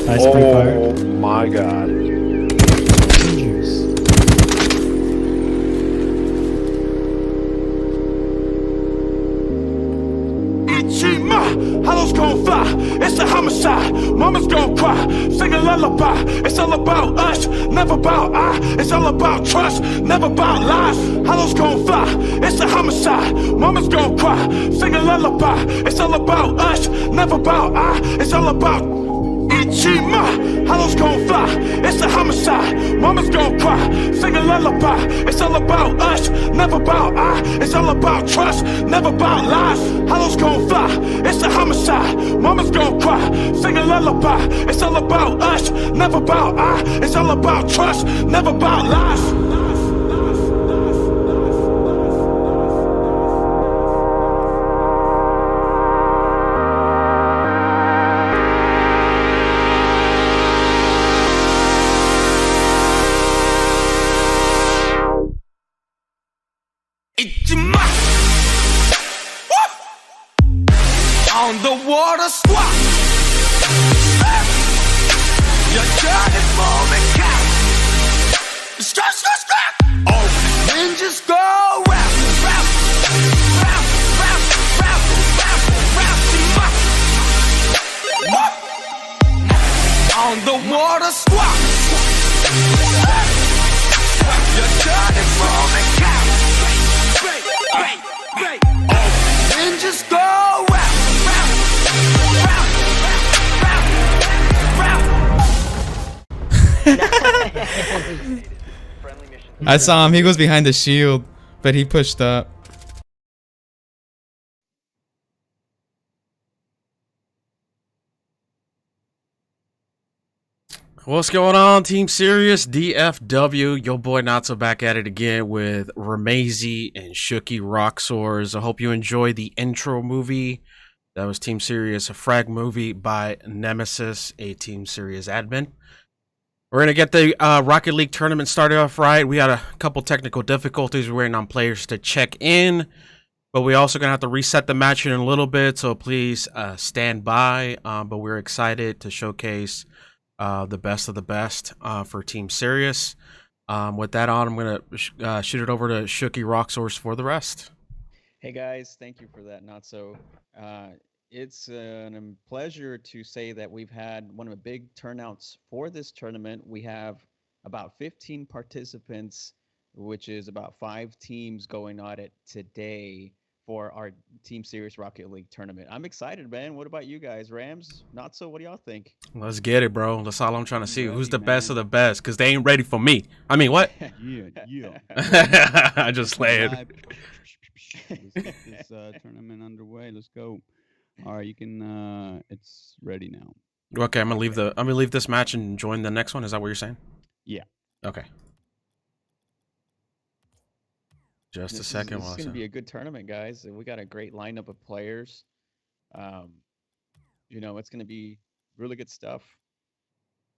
Ice pre-fire. Oh my god. Hollows gon' fly, it's a homicide. Mama's gon' cry, sing a lullaby. It's all about us, never about I. It's all about trust, never about lies. Hollows gon' fly, it's a homicide. Mama's gon' cry, sing a lullaby. It's all about us, never about I. It's all about Ichima, hollows gon' fly, it's a homicide. Mama's gon' cry, sing a lullaby. It's all about us, never about I. It's all about trust, never about lies. Hollows gon' fly, it's a homicide. Mama's gon' cry, sing a lullaby. It's all about us, never about I. It's all about trust, never about lies. On the water squat. Your turn is moving cat. Scratch. Oh, ninjas go round. On the water squat. Your turn is moving cat. Oh, ninjas go round. I saw him. He was behind the shield, but he pushed up. What's going on, Team Serious DFW? Yo boy Natso back at it again with Ramazy and Shooky Roxors. I hope you enjoyed the intro movie. That was Team Serious, a frag movie by Nemesis, a Team Serious admin. We're going to get the Rocket League tournament started off right. We had a couple technical difficulties. We're waiting on players to check in. But we're also going to have to reset the match in a little bit. So please stand by. But we're excited to showcase the best of the best for Team Serious. With that on, I'm going to shoot it over to Shooky Roxors for the rest. Hey guys, thank you for that. Not so. It's a pleasure to say that we've had one of the big turnouts for this tournament. We have about 15 participants, which is about 5 teams going on it today for our Team Serious Rocket League tournament. I'm excited, man. What about you guys? Rams? Not so. What do y'all think? Let's get it, bro. That's all I'm trying to see. Who's the best of the best? Because they ain't ready for me. I mean, what? Yeah. I just played. Let's get this tournament underway. Let's go. All right, you can. It's ready now. Okay, I'm gonna leave this match and join the next one. Is that what you're saying? Yeah. Okay. Just a This second. is going to be a good tournament, guys. We got a great lineup of players. You know, it's going to be really good stuff.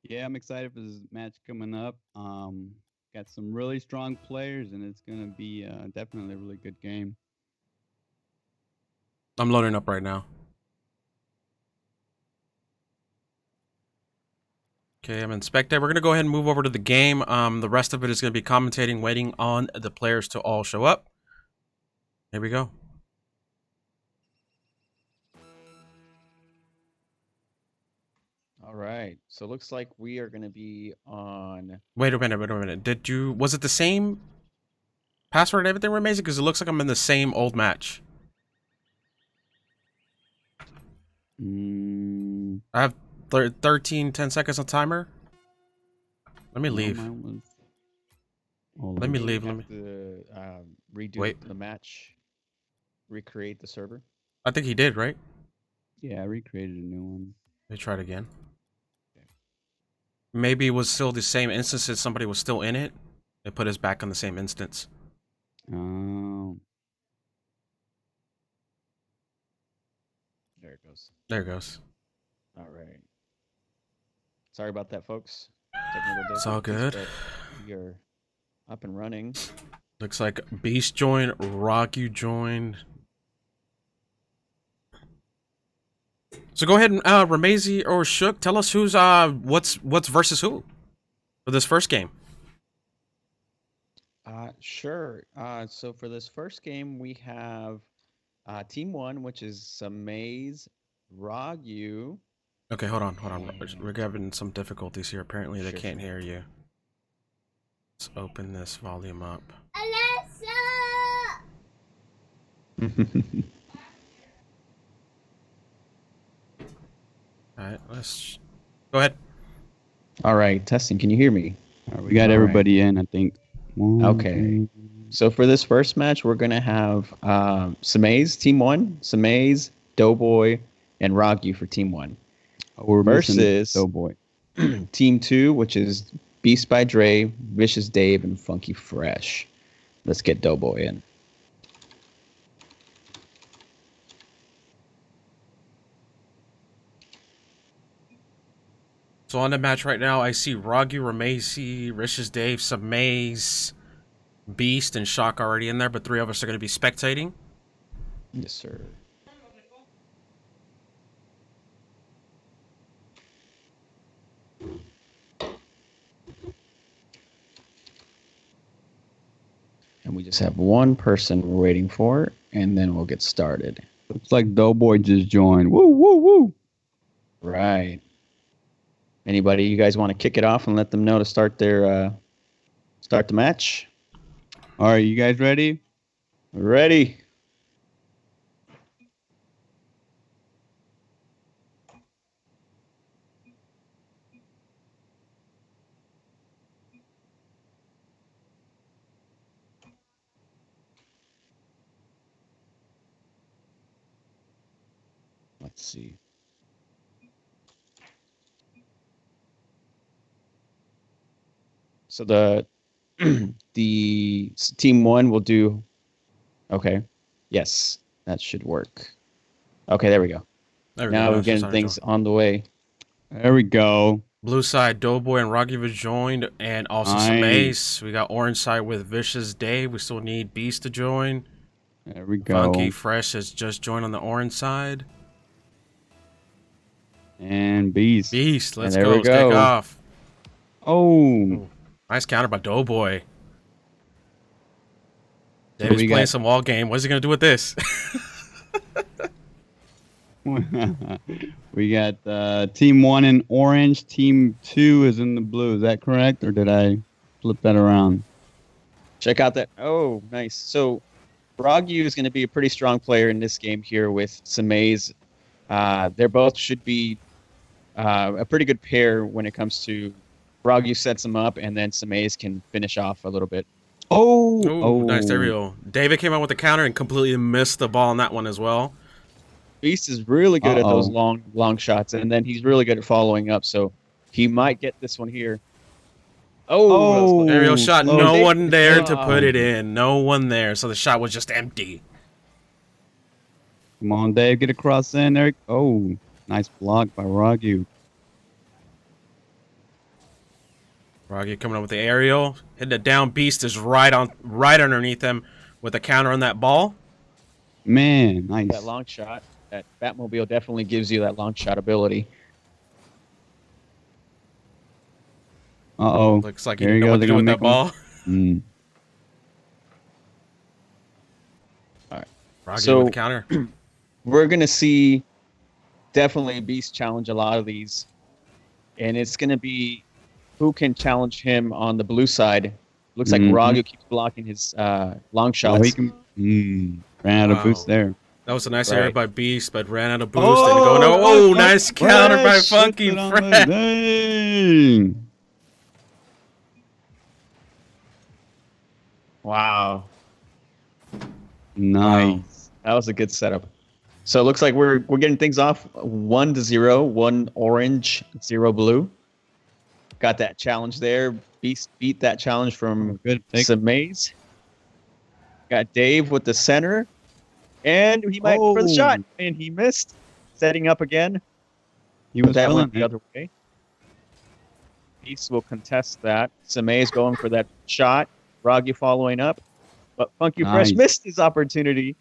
Yeah, I'm excited for this match coming up. Got some really strong players, and it's going to be definitely a really good game. I'm loading up right now. Okay, I'm inspected. We're going to go ahead and move over to the game. The rest of it is going to be commentating, waiting on the players to all show up. Here we go. All right. So it looks like we are going to be on... Wait a minute. Was it the same password and everything, Ramazy? Because it looks like I'm in the same old match. I have 10 seconds on timer. Let me leave. Let me leave. Let me redo the match. Recreate the server. I think he did, right? Yeah, I recreated a new one. Let me try it again. Okay. Maybe it was still the same instances. Somebody was still in it. They put us back on the same instance. Oh. There it goes. There it goes. All right. Sorry about that, folks. It's all good. We are up and running. Looks like Beast joined, Rock you joined. So go ahead and Ramazy or Shook, tell us who's what's versus who for this first game. Sure. So for this first game, we have Team 1, which is Samaze, Ragu. Okay, hold on. We're having some difficulties here. Apparently they can't hear you. Let's open this volume up. All right, let's go ahead. All right, testing. Can you hear me? All right, we got everybody in, I think. Okay. So for this first match, we're going to have Samaze, Team 1, Samaze, Doughboy, and Ragu for Team 1. We're versus Doughboy. Team 2, which is Beast by Dre, Vicious Dave, and Funky Fresh. Let's get Doughboy in. So on the match right now, I see Ragu, Ramazy, Vicious Dave, Samaze, Beast, and Shock already in there, but 3 of us are going to be spectating. Yes, sir. And we just have one person we're waiting for, and then we'll get started. Looks like Doughboy just joined. Woo, woo, woo. Right. Anybody, you guys want to kick it off and let them know to start their start the match? All right, you guys ready? Ready. Let's see. So the Team 1 will do. Okay. Yes, that should work. Okay, there we go. Now we're getting things on the way. There we go. Blue side, Doughboy and Ragu have joined, and also Samaze. We got orange side with Vicious Dave. We still need Beast to join. There we go. Funky Fresh has just joined on the orange side. And Beast. Beast, let's there go. we Let's go. kick off. Oh. Nice counter by Doughboy. David's playing some wall game. What is he going to do with this? We got Team 1 in orange. Team 2 is in the blue. Is that correct? Or did I flip that around? Check out that. Oh, nice. So Ragu is going to be a pretty strong player in this game here with Samaze. They both should be a pretty good pair when it comes to Ragu sets them up, and then Samaze can finish off a little bit. Oh, nice aerial. David came out with the counter and completely missed the ball on that one as well. Beast is really good at those long shots, and then he's really good at following up, so he might get this one here. Oh, aerial shot. No one there to put it in. No one there, so the shot was just empty. Come on, Dave, get across in there. Oh, nice block by Ragu. Ragu coming up with the aerial, hitting it down. Beast is right underneath him with a counter on that ball. Man, nice. That long shot, that Batmobile definitely gives you that long shot ability. Looks like he didn't know what to do with that ball. Mm. All right. Ragu with the counter. We're going to see definitely Beast challenge a lot of these. And it's going to be who can challenge him on the blue side. Looks like Ragu keeps blocking his long shots. Oh, he can, ran out of boost there. That was a nice area by Beast, but ran out of boost. Nice counter by Funky Fresh. Wow. Nice. That was a good setup. So it looks like we're getting things off 1-0, 1 orange, 0 blue. Got that challenge there. Beast beat that challenge from Samaze. Got Dave with the center. And he might for the shot. And he missed. Setting up again. He was that went the other way. Beast will contest that. Samaze going for that shot. Ragu following up. But Funky Fresh missed his opportunity.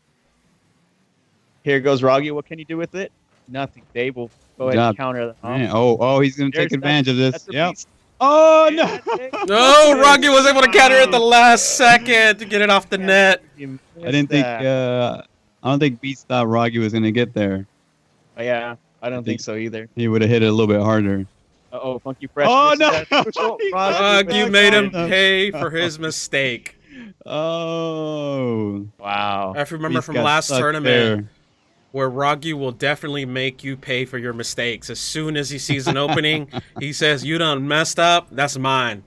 Here goes Ragu. What can he do with it? nothing. Dave will go Good ahead and job. counter that. Man, oh, he's gonna take There's- advantage of this. That's a Yep. beast. Oh And no! that's it. No, Rocky was able to counter it at the last second to get it off the net. You I didn't missed think. that. I don't think Beast thought Rocky was gonna get there. Yeah, I don't think think- so either. He would have hit it a little bit harder. Uh-oh, Funky Fresh. Oh, misses no! that crucial. He Rocky got with You the made him finish. pay for his mistake. Oh. Wow. I remember Beast from got last stuck tournament there. where Rocky will definitely make you pay for your mistakes. As soon as he sees an opening, he says, "You done messed up. That's mine."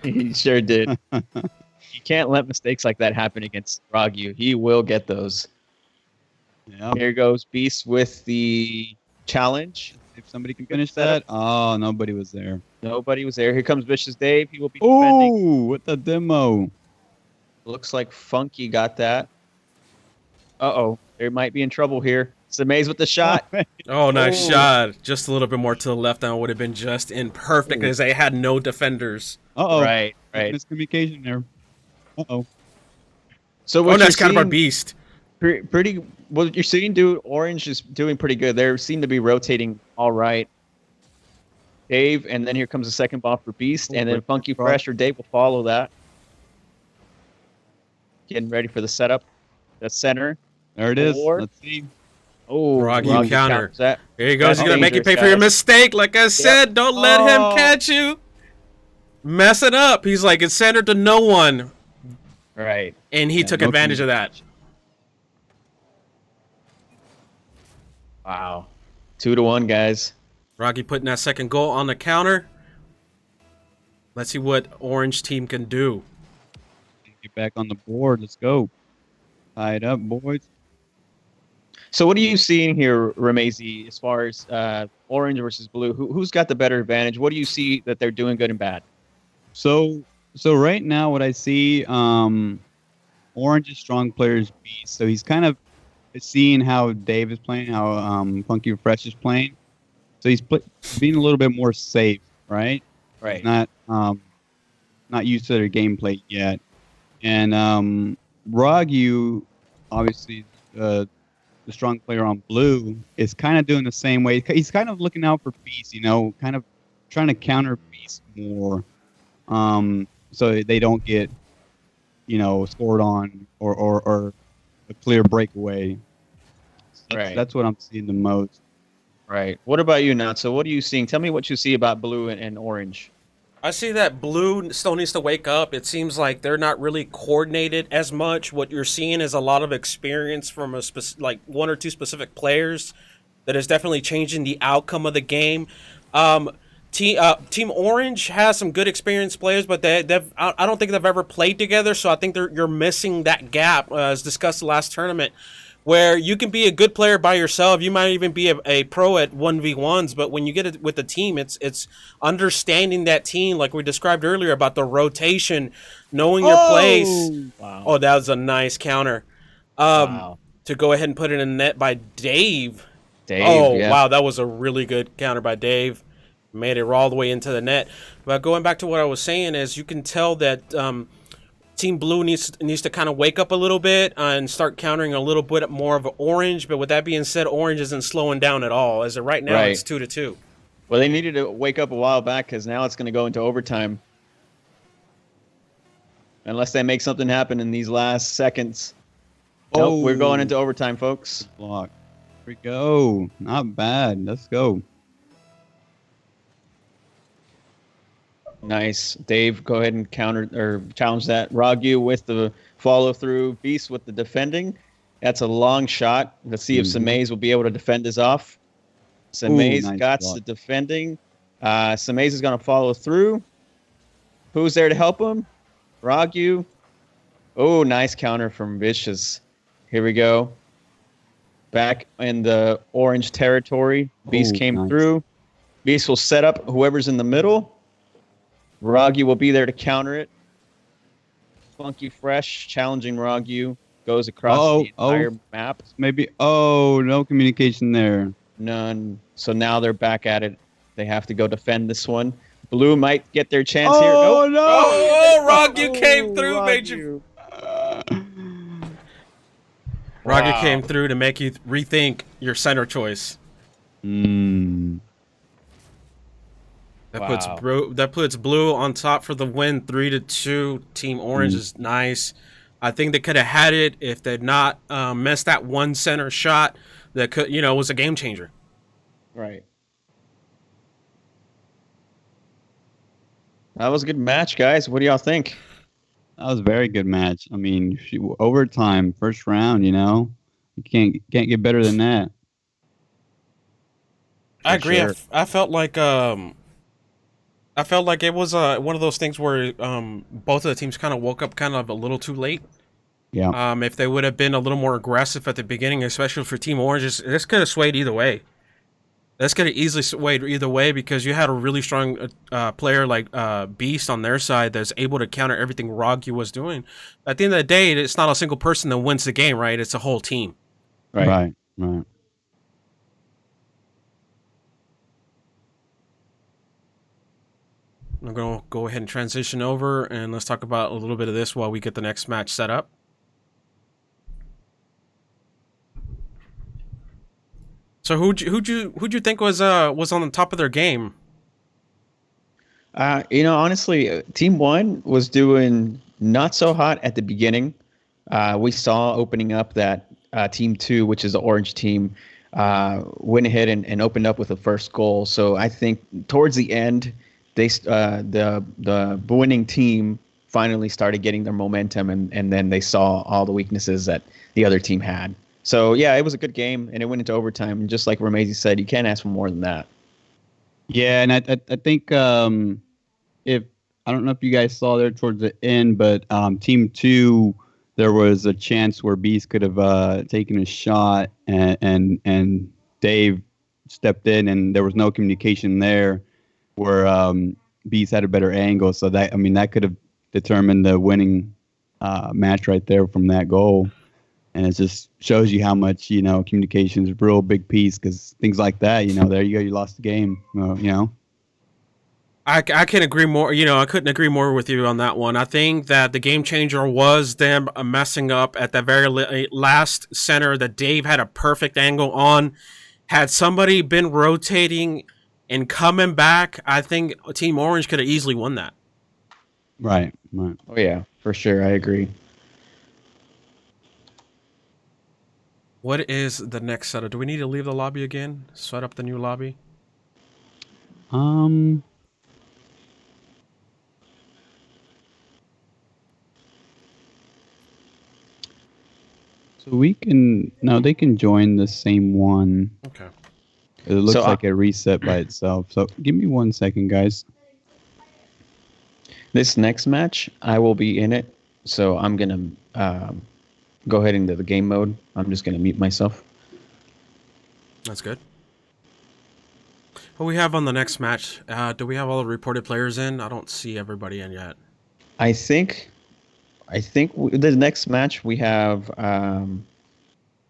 He sure did. You can't let mistakes like that happen against Ragu. He will get those. Yep. Here goes Beast with the challenge. If somebody can finish that. Oh, nobody was there. Nobody was there. Here comes Vicious Dave. He will be defending. Oh, with the demo. Looks like Funky got that. Uh-oh. They might be in trouble here. Samaze with the shot. Oh, nice Oh. shot. Just a little bit more to the left, and it would have been just in perfect because they had no defenders. Uh-oh. Right, right. Miscommunication there. Uh-oh. So Oh, what nice you're counter by seeing, Beast. pretty what you're seeing, dude, Orange is doing pretty good. They seem to be rotating all right. Dave, and then here comes the second ball for Beast, and then Wait, Funky bro. Fresh or Dave will follow that. Getting ready for the setup. The center. There it is. Four. Let's see. Oh, Rocky Rocky counter. counters that. Here he goes. That's He's going to make you pay dangerous, for your guys. mistake. Like I said, don't let Oh. him catch you. Mess it up. He's like, it's centered to no one. Right. And he Yeah, took no advantage of that. Wow. 2-1, guys. Rocky putting that second goal on the counter. Let's see what Orange team can do. Get back on the board. Let's go. Tie it up, boys. So what are you seeing here, Ramezi, as far as Orange versus Blue? Who's got the better advantage? What do you see that they're doing good and bad? So right now, what I see, Orange's strong player is Beast. So he's kind of seeing how Dave is playing, how Funky Fresh is playing. So he's being a little bit more safe, right? Right. Not used to their gameplay yet. And Ragu, obviously, the strong player on Blue, is kind of doing the same way. He's kind of looking out for Beast, kind of trying to counter Beast more. So they don't get, scored on or a clear breakaway. Right. That's what I'm seeing the most. Right. What about you, Natso? What are you seeing? Tell me what you see about Blue and Orange. I see that Blue still needs to wake up. It seems like they're not really coordinated as much. What you're seeing is a lot of experience from like one or two specific players that is definitely changing the outcome of the game. Team Orange has some good experienced players, but I don't think they've ever played together. So I think you're missing that gap, as discussed the last tournament, where you can be a good player by yourself. You might even be a pro at 1v1s, but when you get it with the team, it's understanding that team, like we described earlier about the rotation, knowing your place. Wow. Oh, that was a nice counter. Wow. To go ahead and put it in net by Dave. Dave, yeah. Wow, that was a really good counter by Dave. Made it all the way into the net. But going back to what I was saying is you can tell that Team Blue needs to kind of wake up a little bit and start countering a little bit more of Orange. But with that being said, Orange isn't slowing down at all. As of right now, Right. it's 2-2. Well, they needed to wake up a while back because now it's going to go into overtime. Unless they make something happen in these last seconds. Nope, we're going into overtime, folks. Block. Here we go. Not bad. Let's go. Nice. Dave, go ahead and counter or challenge that. Ragu with the follow through. Beast with the defending. That's a long shot. Let's see if Samaze will be able to defend this off. Samaze nice got block. the defending. Samaze is going to follow through. Who's there to help him? Ragu. Oh, nice counter from Vicious. Here we go. Back in the Orange territory. Beast Oh, came nice. through. Beast will set up whoever's in the middle. Ragu will be there to counter it. Funky Fresh challenging Ragu. Goes across the entire map. Maybe. Oh, no communication there. None. So now they're back at it. They have to go defend this one. Blue might get their chance here. Nope. no! Oh, Ragu came through, made you. Ragu Wow. came through to make you rethink your center choice. Mm. That puts Wow. blue on top for the win, 3-2. Team Orange Mm. is nice. I think they could have had it if they'd not missed that one center shot that could, was a game changer. Right. That was a good match, guys. What do y'all think? That was a very good match. I mean, overtime, first round. You can't get better than that. I For agree. sure. I felt like it was one of those things where both of the teams kind of woke up kind of a little too late. Yeah. If they would have been a little more aggressive at the beginning, especially for Team Orange, this could have swayed either way. This could have easily swayed either way because you had a really strong player like Beast on their side that's able to counter everything Rogu was doing. At the end of the day, it's not a single person that wins the game, right? It's a whole team. Right. Right. I'm going to go ahead and transition over, and let's talk about a little bit of this while we get the next match set up. So who'd you think was on the top of their game? Honestly, Team One was doing not so hot at the beginning. We saw opening up that Team Two, which is the orange team, went ahead and opened up with the first goal. So I think towards the end, the winning team finally started getting their momentum, and then they saw all the weaknesses that the other team had. So yeah, it was a good game, and it went into overtime. And just like Ramezi said, you can't ask for more than that. Yeah, and I think if I don't know if you guys saw there towards the end, but Team Two, there was a chance where Beast could have taken a shot, and Dave stepped in, and there was no communication there, where Beast had a better angle. So that could have determined the winning match right there from that goal. And it just shows you how much, communication is a real big piece, because things like that, there you go, you lost the game, I can agree more. I couldn't agree more with you on that one. I think that the game changer was them messing up at the very last center that Dave had a perfect angle on. Had somebody been rotating and coming back, I think Team Orange could have easily won that. Right. Oh yeah, for sure, I agree. What is the next setup? Do we need to leave the lobby again? Set up the new lobby? So they can join the same one. Okay. It looks So, like a reset by itself. So give me 1 second, guys. This next match, I will be in it, so I'm gonna go ahead into the game mode. I'm just gonna mute myself. That's good. What we have on the next match? Do we have all the reported players in? I don't see everybody in yet. I think the next match we have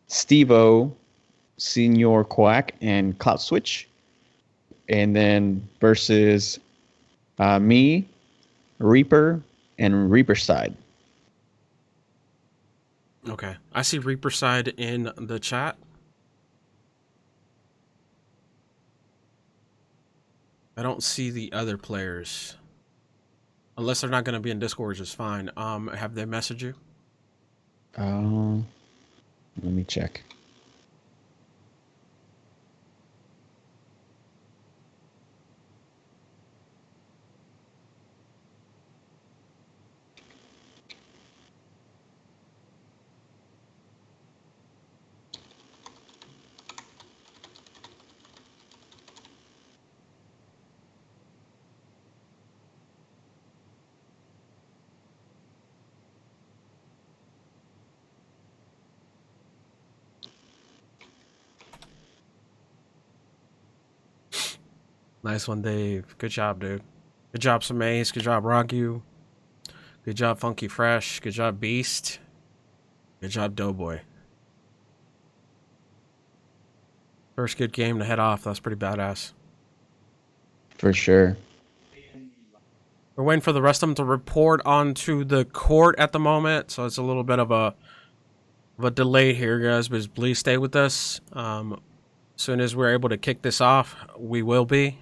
Steve-O, Senior Quack, and Cloud Switch, and then versus me, Reaper, and Reaper Side. Okay. I see Reaper side in the chat. I don't see the other players. Unless they're not going to be in Discord, which is fine. Have they messaged you? Let me check. Nice one, Dave. Good job, dude. Good job, Samaze. Good job, Rogu. Good job, Funky Fresh. Good job, Beast. Good job, Doughboy. First good game to head off. That's pretty badass. For sure. We're waiting for the rest of them to report onto the court at the moment, so it's a little bit of a delay here, guys. But please stay with us. As soon as we're able to kick this off, we will be.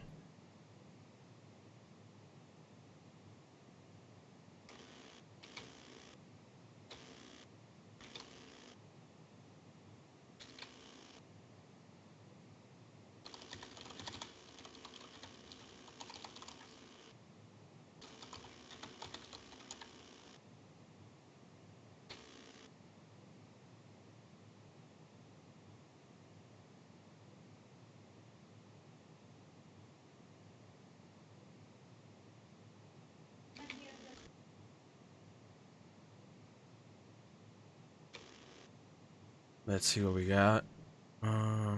Let's see what we got. Yeah.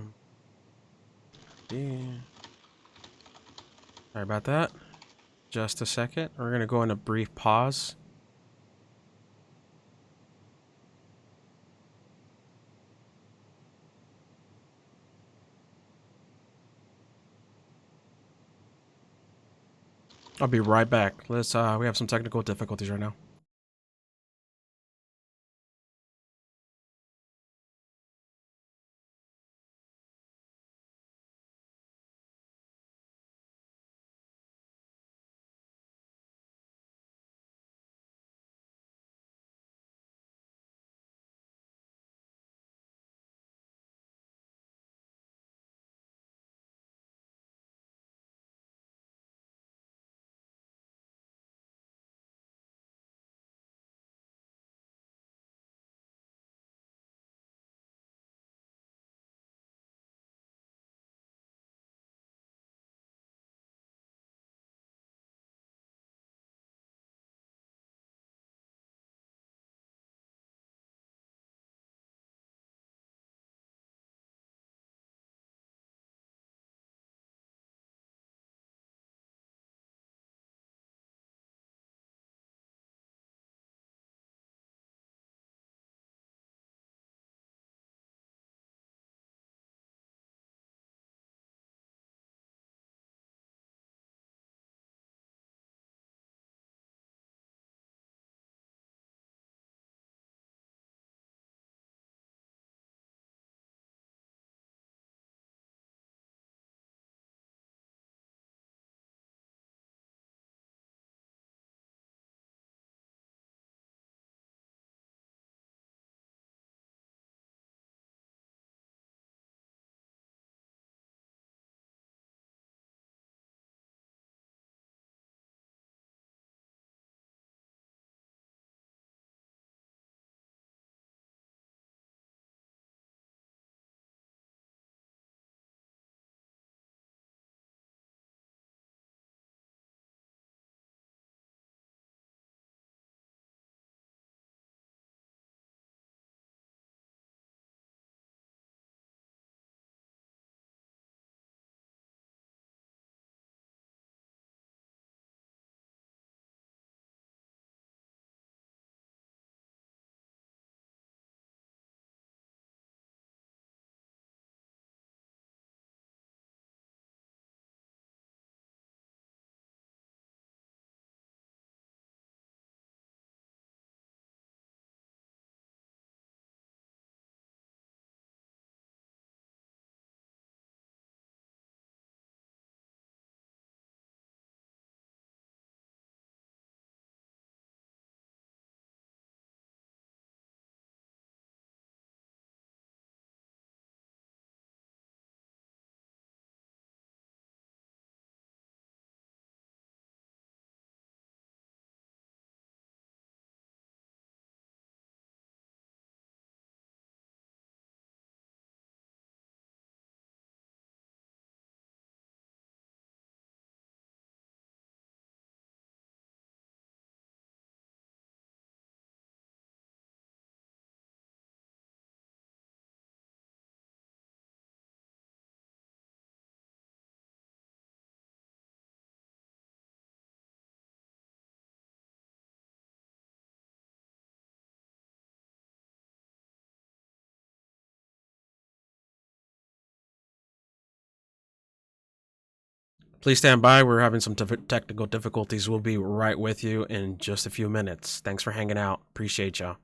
Sorry about that. Just a second. We're gonna go in a brief pause. I'll be right back. Let's we have some technical difficulties right now. Please stand by. We're having some technical difficulties. We'll be right with you in just a few minutes. Thanks for hanging out. Appreciate y'all.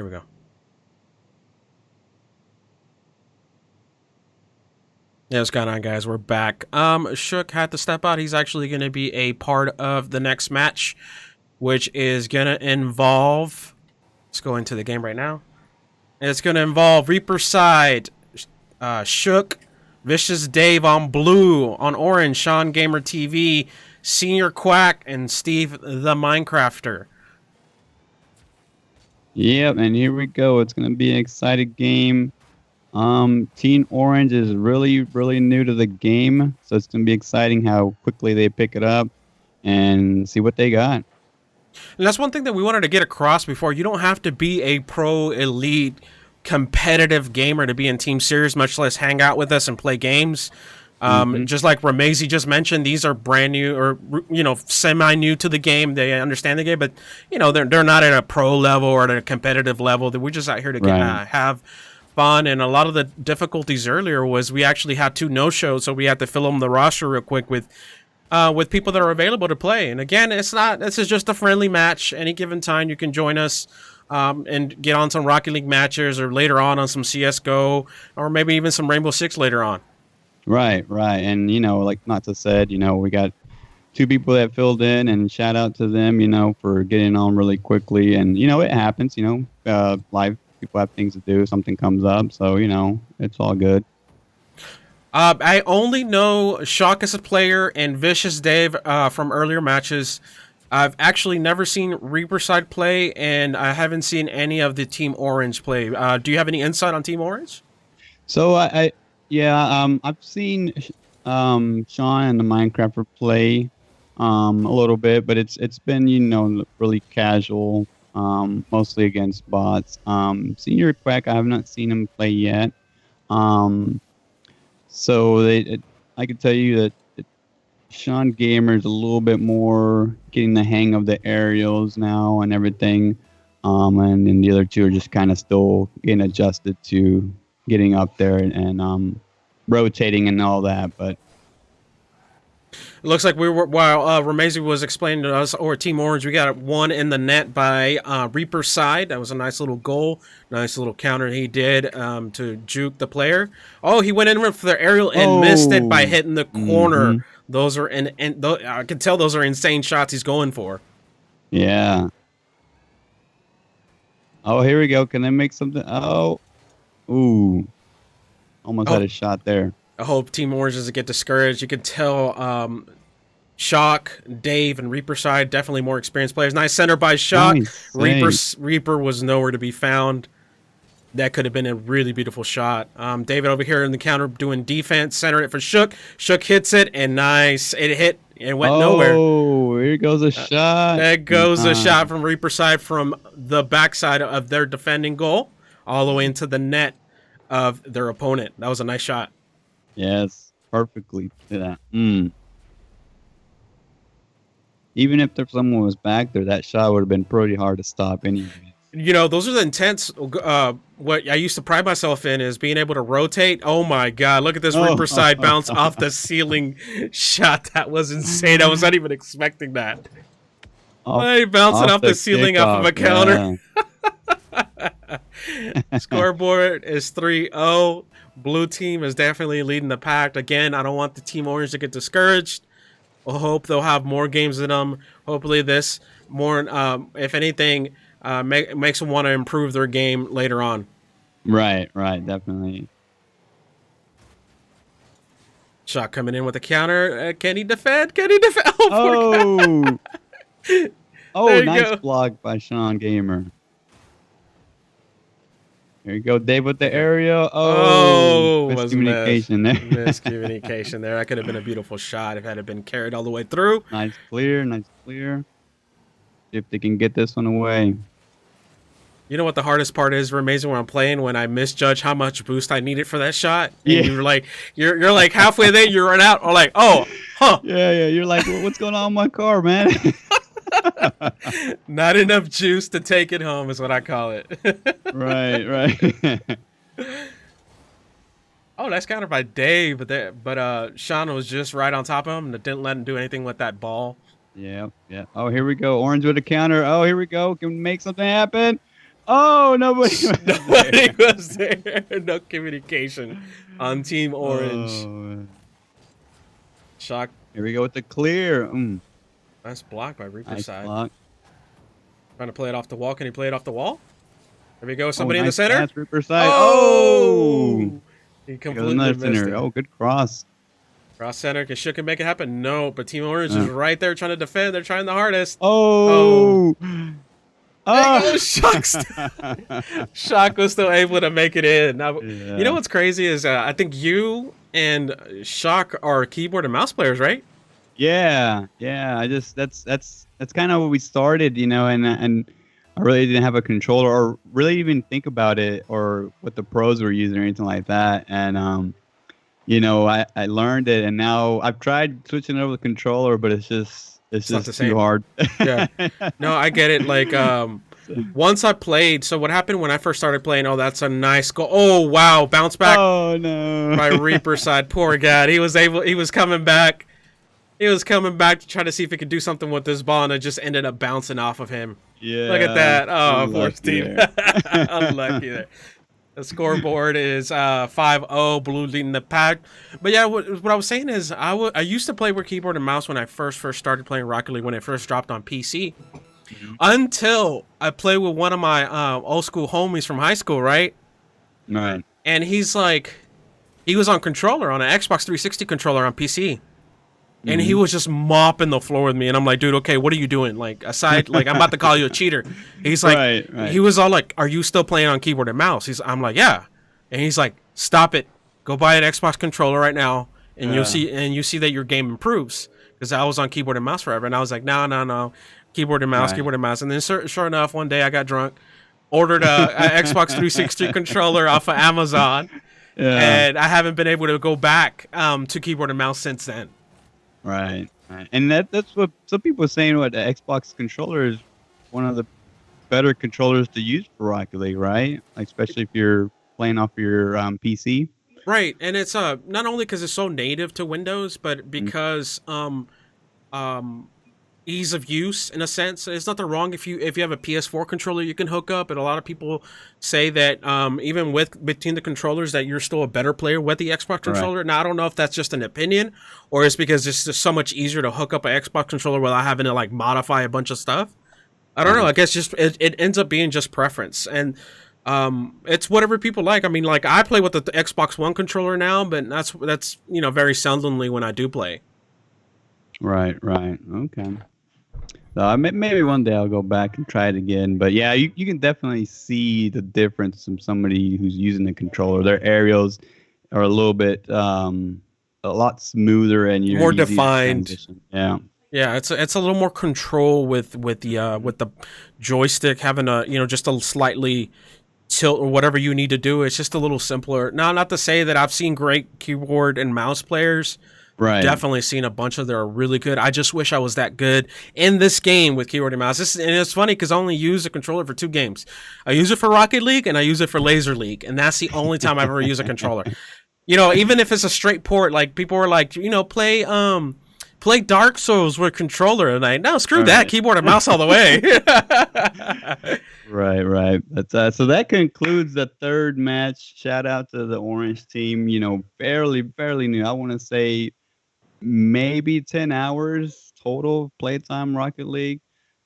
Here we go. Yeah, what's going on, guys? We're back. Shook had to step out. He's actually going to be a part of the next match, which is going to involve... Let's go into the game right now. It's going to involve Reaper Side, Shook, Vicious Dave on blue, on orange, Sean Gamer TV, Senior Quack, and Steve the Minecrafter. Yep, and here we go. It's going to be an exciting game. Team Orange is really, really new to the game, so it's going to be exciting how quickly they pick it up and see what they got. And that's one thing that we wanted to get across before. You don't have to be a pro elite competitive gamer to be in Team Series, much less hang out with us and play games. Just like Ramezi just mentioned, these are brand new or, you know, semi-new to the game. They understand the game, but, you know, they're not at a pro level or at a competitive level. We're just out here to get, have fun. And a lot of the difficulties earlier was we actually had 2 no-shows, so we had to fill them the roster real quick with people that are available to play. And again, this is just a friendly match. Any given time you can join us and get on some Rocket League matches, or later on some CSGO, or maybe even some Rainbow Six later on. Right. And, you know, like Natsa said, you know, we got 2 people that filled in, and shout out to them, you know, for getting on really quickly. And, you know, it happens, you know, live people have things to do, something comes up, so, you know, it's all good. I only know Shock as a player and Vicious Dave from earlier matches. I've actually never seen Reaper Side play, and I haven't seen any of the Team Orange play. Do you have any insight on Team Orange? So I've seen Sean and the Minecrafter play a little bit, but it's been, you know, really casual, mostly against bots. Senior Quack, I have not seen him play yet. So I could tell you that Sean Gamer is a little bit more getting the hang of the aerials now and everything, and then the other 2 are just kind of still getting adjusted to getting up there and rotating and all that. But it looks like while Ramezi was explaining to us, or Team Orange, we got 1 in the net by Reaper Side. That was a nice little goal, nice little counter he did to juke the player. Oh, he went in for the aerial and missed it by hitting the corner. Those are I can tell those are insane shots he's going for. Yeah. Oh, here we go. Can they make something? Oh, ooh, almost had a shot there. I hope Team Orange doesn't get discouraged. You can tell Shock, Dave, and Reaper Side, definitely more experienced players. Nice center by Shock. Nice. Reaper was nowhere to be found. That could have been a really beautiful shot. David over here in the counter doing defense, center it for Shook. Shook hits it, and nice. It hit and went nowhere. Oh, here goes a shot. There goes a shot from Reaper Side from the backside of their defending goal all the way into the net of their opponent. That was a nice shot. Yes, perfectly to that. Even if someone was back there, that shot would have been pretty hard to stop anyway. You know, those are the intense. What I used to pride myself in is being able to rotate. Oh my God! Look at this Reaper Side bounce off the ceiling shot. That was insane. I was not even expecting that. Bouncing off the ceiling off of a counter. Yeah. Scoreboard is 3-0. Blue team is definitely leading the pack. Again, I don't want the Team Orange to get discouraged. I hope they'll have more games in them. Hopefully this more, if anything, makes them want to improve their game later on. Right, definitely. Shot coming in with a counter. Can he defend? Oh, nice block by Sean Gamer. Here you go, Dave with the area. Miscommunication there. Miscommunication there. That could have been a beautiful shot if it had been carried all the way through. Nice clear. See if they can get this one away. You know what the hardest part is, Ramezi, when I'm playing, when I misjudge how much boost I needed for that shot? And you're like, you're like halfway there, you run out, or like, Yeah. You're like, what's going on with my car, man? Not enough juice to take it home is what I call it. Right. Oh, that's countered by Dave, but Sean was just right on top of him and didn't let him do anything with that ball. Yeah. Oh, here we go. Orange with a counter. Oh, here we go. Can we make something happen? Oh, nobody. Nobody was there. No communication on Team Orange. Oh, Shock. here we go with the clear. Nice block by Reaper's Nice side. block. Trying to play it off the wall. Can he play it off the wall? There we go. Somebody in the Nice center. pass, Reaper side. Oh! He Goes completely another missed center. it. Oh, good cross. Cross center. Can Shook make it happen? No, but Team Orange is right there trying to defend. They're trying the hardest. Oh. Oh, Shock was still able to make it in. Now, Yeah. you know what's crazy is I think you and Shock are keyboard and mouse players, right? Yeah. I just that's kind of what we started, and I really didn't have a controller or really even think about it or what the pros were using or anything like that. And I learned it, and now I've tried switching over the controller, but it's not just the same. too hard. Yeah. No, I get it. Like, once I played, so what happened when I first started playing? Oh, that's a nice goal. Oh, wow. Bounce back Oh no. by Reaper side. Poor guy. He was coming back. He was coming back to try to see if he could do something with this ball, and it just ended up bouncing off of him. Yeah. Look at that. Oh, poor Unlucky Steve. there. Unlucky there. The scoreboard is 5-0, Blue leading the pack. But yeah, what I was saying is I used to play with keyboard and mouse when I first started playing Rocket League when it first dropped on PC. Until I played with one of my old school homies from high school, right? Right. And he was on controller, on an Xbox 360 controller on PC. And he was just mopping the floor with me, and I'm like, dude, okay, what are you doing? Like, aside, like, I'm about to call you a cheater. He's like, Right. he was all like, are you still playing on keyboard and mouse? I'm like, yeah. And he's like, stop it, go buy an Xbox controller right now, and you see that your game improves. Because I was on keyboard and mouse forever, and I was like, no, keyboard and mouse. And then sure enough, one day I got drunk, ordered a Xbox 360 controller off of Amazon, and I haven't been able to go back to keyboard and mouse since then. Right. And that's what some people are saying. What the Xbox controller is one of the better controllers to use for Rocket League, right? Like, especially if you're playing off your PC. Right, and it's not only because it's so native to Windows, but because ease of use in a sense. It's nothing wrong if you have a PS4 controller you can hook up, and a lot of people say that even between the controllers that you're still a better player with the Xbox controller. Right. Now I don't know if that's just an opinion or it's because it's just so much easier to hook up an Xbox controller without having to like modify a bunch of stuff. I don't know. I guess just it ends up being just preference, and it's whatever people like. I mean, like I play with the Xbox One controller now, but that's very seldomly when I do play. Right. Okay. So maybe one day I'll go back and try it again. But yeah, you can definitely see the difference from somebody who's using the controller. Their aerials are a little bit a lot smoother and more defined. Yeah. Yeah, it's a little more control with the joystick having just a slightly tilt or whatever you need to do. It's just a little simpler. Now, not to say that I've seen great keyboard and mouse players. Right. Definitely seen a bunch of that are really good. I just wish I was that good in this game with keyboard and mouse. And it's funny because I only use a controller for 2 games. I use it for Rocket League and I use it for Laser League, and that's the only time I've ever used a controller. Even if it's a straight port, like people were like, play Dark Souls with controller, and no, screw that, keyboard and mouse all the way. Right. But, so that concludes the third match. Shout out to the Orange team. Fairly new. I want to say maybe 10 hours total playtime Rocket League.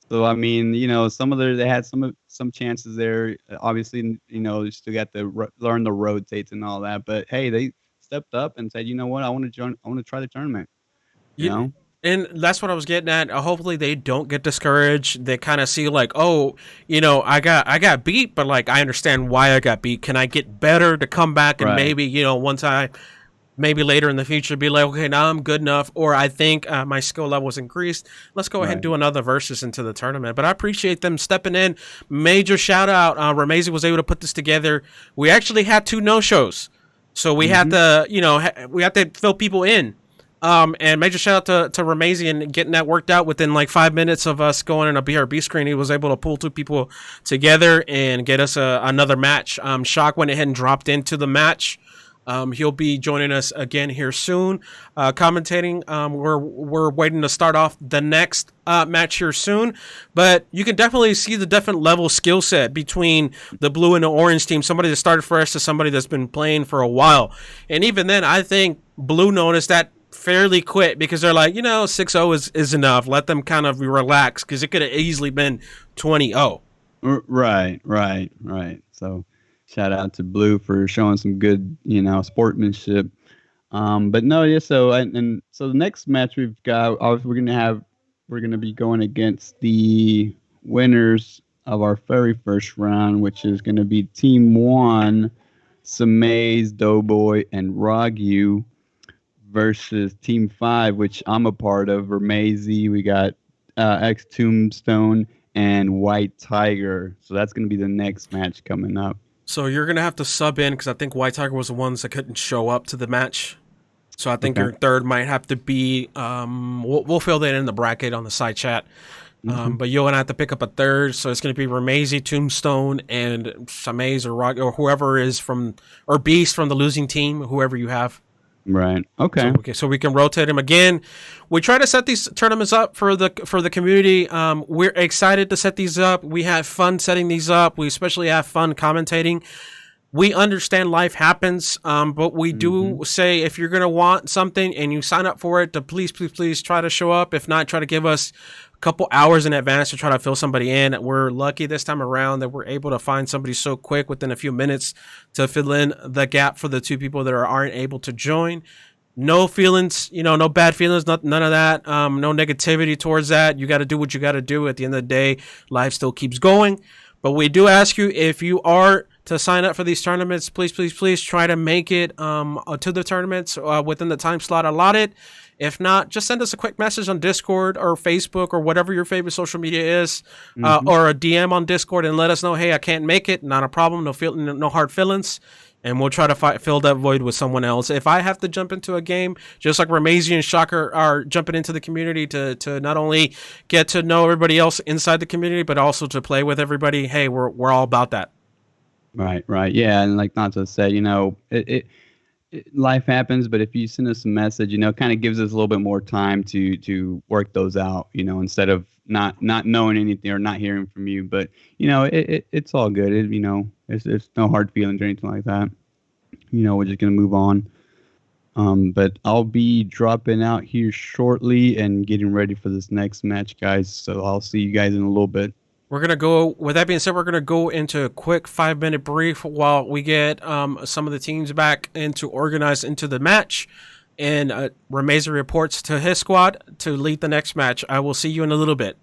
So I mean, they had some chances there. Obviously, you still got to learn the rotates and all that. But hey, they stepped up and said, you know what, I want to join. I want to try the tournament. You know? And that's what I was getting at. Hopefully they don't get discouraged. They kind of see like, I got beat, but like I understand why I got beat. Can I get better to come back and maybe, one time, maybe later in the future, be like, okay, now I'm good enough, or I think my skill level was increased. Let's go ahead and do another versus into the tournament. But I appreciate them stepping in. Major shout out. Ramezi was able to put this together. We actually had 2 no-shows, so we had to, we had to fill people in. And major shout out to Ramezi and getting that worked out within like 5 minutes of us going in a BRB screen. He was able to pull 2 people together and get us another match. Shock went ahead and dropped into the match. He'll be joining us again here soon, commentating. We're waiting to start off the next match here soon, but you can definitely see the different level skill set between the blue and the orange team. Somebody that started fresh to somebody that's been playing for a while, and even then, I think blue noticed that fairly quick because they're like, 6-0 is enough. Let them kind of relax because it could have easily been 20-0. Right. So, shout out to Blue for showing some good, sportsmanship. But no, yeah. So the next match we've got, obviously, we're gonna be going against the winners of our very first round, which is gonna be Team One, Samaze, Doughboy, and Ragyu versus Team Five, which I'm a part of, Vermazy. We got X Tombstone and White Tiger. So that's going to be the next match coming up. So you're gonna have to sub in because I think White Tiger was the ones that couldn't show up to the match. So I think Okay. your third might have to be. We'll fill that in the bracket on the side chat. But you're gonna have to pick up a third. So it's gonna be Ramazy, Tombstone, and Samaze or Rock or whoever is from or Beast from the losing team, whoever you have. Right. Okay. So we can rotate them again. We try to set these tournaments up for the community. We're excited to set these up. We have fun setting these up. We especially have fun commentating. We understand life happens, but we do say if you're gonna want something and you sign up for it, to please try to show up. If not, try to give us a couple hours in advance to try to fill somebody in. We're lucky this time around that we're able to find somebody so quick within a few minutes to fill in the gap for the two people that aren't able to join. No feelings, no bad feelings, none of that. No negativity towards that. You got to do what you got to do. At the end of the day, life still keeps going. But we do ask you, if you are to sign up for these tournaments, please try to make it to the tournaments within the time slot allotted. If not, just send us a quick message on Discord or Facebook or whatever your favorite social media is, or a DM on Discord and let us know, hey, I can't make it. Not a problem. No hard feelings. And we'll try to fill that void with someone else. If I have to jump into a game, just like Ramazy and Shocker are jumping into the community to not only get to know everybody else inside the community, but also to play with everybody, hey, we're all about that. Right. Yeah, and like Nacho said, life happens, but if you send us a message, it kind of gives us a little bit more time to work those out, instead of not knowing anything or not hearing from you. But it's all good. It's no hard feelings or anything like that. We're just gonna move on. But I'll be dropping out here shortly and getting ready for this next match, guys. So I'll see you guys in a little bit. With that being said, we're going to go into a quick 5-minute brief while we get some of the teams back into organized into the match. And Ramazy reports to his squad to lead the next match. I will see you in a little bit.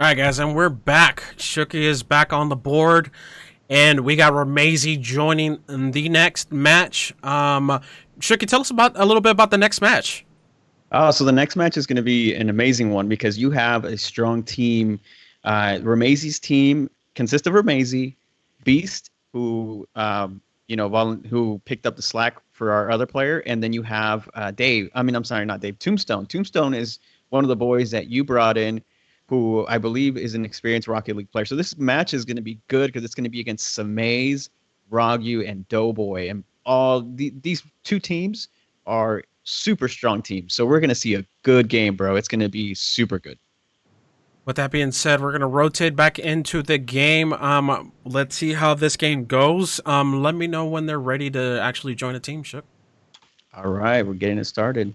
All right, guys, and we're back. Shooky is back on the board, and we got Ramazy joining in the next match. Shooky, tell us a little bit about the next match. Oh, so the next match is going to be an amazing one because you have a strong team. Ramazy's team consists of Ramazy, Beast, who who picked up the slack for our other player, and then you have Dave. I'm sorry, not Dave. Tombstone. Tombstone is one of the boys that you brought in, who I believe is an experienced Rocket League player. So this match is going to be good because it's going to be against Samaze, Rogyu, and Doughboy. And these two teams are super strong teams. So we're going to see a good game, bro. It's going to be super good. With that being said, we're going to rotate back into the game. Let's see how this game goes. Let me know when they're ready to actually join a team, Shook. All right, we're getting it started.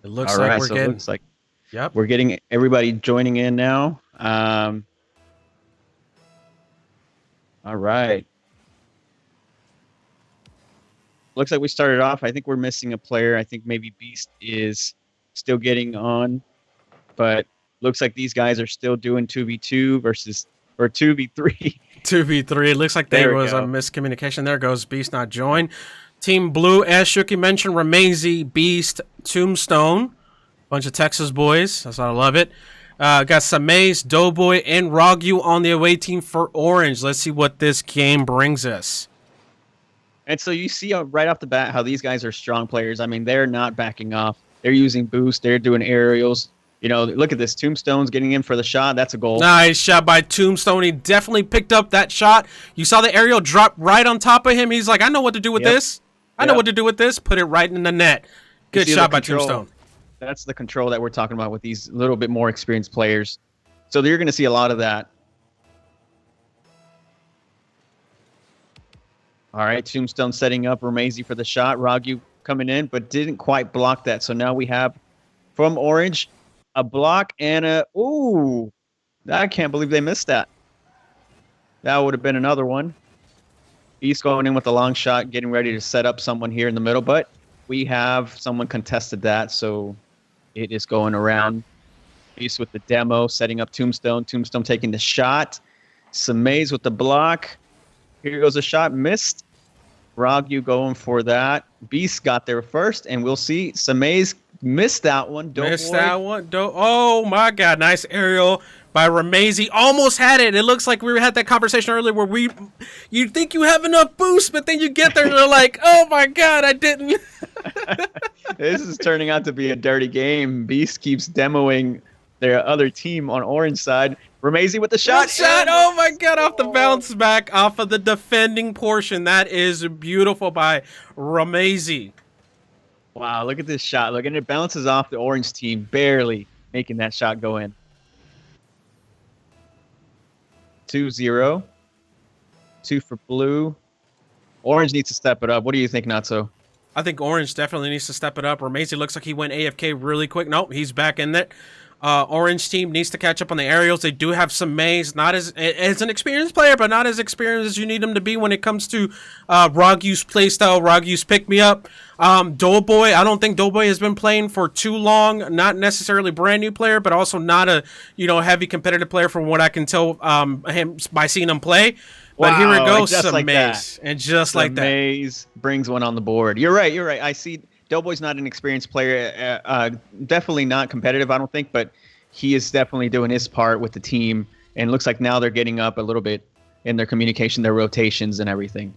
It looks like we're getting. It looks like Yep. we're getting everybody joining in now. All right. Looks like we started off. I think we're missing a player. I think maybe Beast is still getting on, but looks like these guys are still doing 2v2 or 2v3. 2v3. It looks like there was a miscommunication. There goes Beast not joined. Team Blue, as Shooky mentioned, Ramazy, Beast, Tombstone. Bunch of Texas boys. That's why I love it. Got Samaze, Doughboy, and Rogyu on the away team for Orange. Let's see what this game brings us. And so you see right off the bat how these guys are strong players. I mean, they're not backing off. They're using boost. They're doing aerials. You know, look at this. Tombstone's getting in for the shot. That's a goal. Nice shot by Tombstone. He definitely picked up that shot. You saw the aerial drop right on top of him. He's like, I know what to do with this. I know what to do with this. Put it right in the net. Good shot by Tombstone. That's the control that we're talking about with these little bit more experienced players. So you're going to see a lot of that. All right, Tombstone setting up Ramazy for the shot. Rogyu coming in, but didn't quite block that. So now we have, from Orange, a block and a... Ooh, I can't believe they missed that. That would have been another one. He's going in with a long shot, getting ready to set up someone here in the middle, but we have someone contested that, so it is going around. Beast with the demo, setting up Tombstone. Tombstone taking the shot. Samaze with the block. Here goes a shot, missed. Rogyu going for that. Beast got there first, and we'll see. Samaze missed that one. Missed that one. Oh, my God. Nice aerial by Ramazy. Almost had it. It looks like we had that conversation earlier where you think you have enough boost, but then you get there and you're like, oh, my God, I didn't. This is turning out to be a dirty game. Beast keeps demoing their other team on Orange side. Ramazy with the shot. Oh, my God, off the bounce back off of the defending portion. That is beautiful by Ramazy. Wow, look at this shot. Look, and it bounces off the Orange team, barely making that shot go in. 2-0. 2 for Blue. Orange needs to step it up. What do you think, Natso? I think Orange definitely needs to step it up. Ramazy looks like he went AFK really quick. Nope, he's back in it. Orange team needs to catch up on the aerials. They do have some Maze, not as an experienced player, but not as experienced as you need him to be when it comes to Rogyu's playstyle, Rogyu's pick-me-up. Doughboy, I don't think Doughboy has been playing for too long. Not necessarily brand new player, but also not a heavy competitive player from what I can tell him by seeing him play. But here it goes, some like Maze, and just like that, Maze brings one on the board. You're right. I see. Doughboy's not an experienced player, definitely not competitive, I don't think, but he is definitely doing his part with the team, and it looks like now they're getting up a little bit in their communication, their rotations, and everything.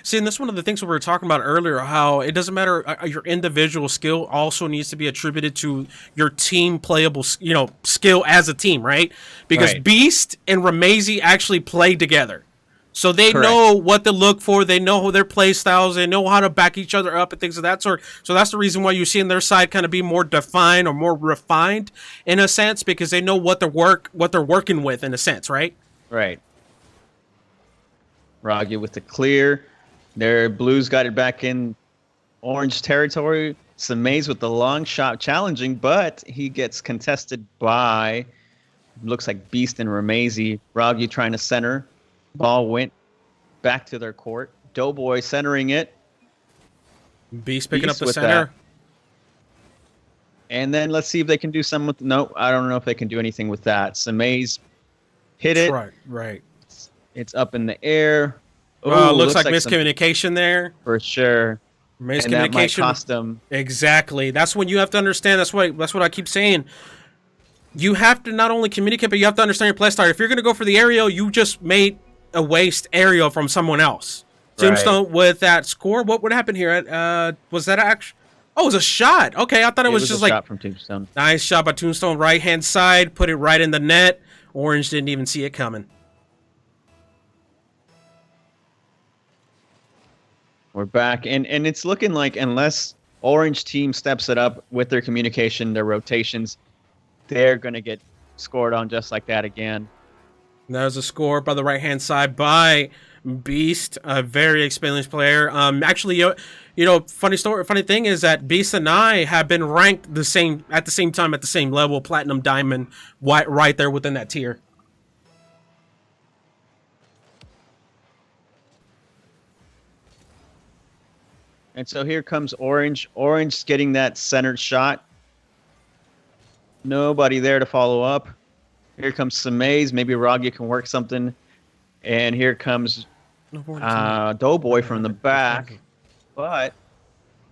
See, and that's one of the things we were talking about earlier, how it doesn't matter, your individual skill also needs to be attributed to your team playable, skill as a team, right? Because Beast and Ramazy actually play together. So they know what to look for. They know their play styles. They know how to back each other up and things of that sort. So that's the reason why you're seeing their side kind of be more defined or more refined in a sense, because they know what they're working with in a sense, right? Right. Rogyu with the clear. Their Blues got it back in Orange territory. Samaze with the long shot, challenging, but he gets contested by, looks like Beast and Ramazy. Rogyu trying to center. Ball went back to their court. Doughboy centering it. Beast picking up Beast the with center. that. And then let's see if they can do something with. No, I don't know if they can do anything with that. Samaze hit it. Right. It's up in the air. Well, Ooh, looks like some- miscommunication there. for sure. And that might Miscommunication. cost them. Exactly. That's when you have to understand. That's what I keep saying. You have to not only communicate, but you have to understand your play style. If you're going to go for the aerial, you just made a waste aerial from someone else. Right. Tombstone with that score. What would happen here? Was that actually? Oh, it was a shot. Okay, I thought it was just a like shot from Tombstone. nice shot by Tombstone, right hand side, put it right in the net. Orange didn't even see it coming. We're back, and it's looking like unless Orange team steps it up with their communication, their rotations, they're gonna get scored on just like that again. There's a score by the right hand side by Beast, a very experienced player. Actually, you know, funny thing is that Beast and I have been ranked at the same time at the same level, platinum, diamond, right there within that tier. And so here comes Orange. Orange getting that centered shot. Nobody there to follow up. Here comes Samaze. Maybe Ragya can work something. And here comes Doughboy from the back. But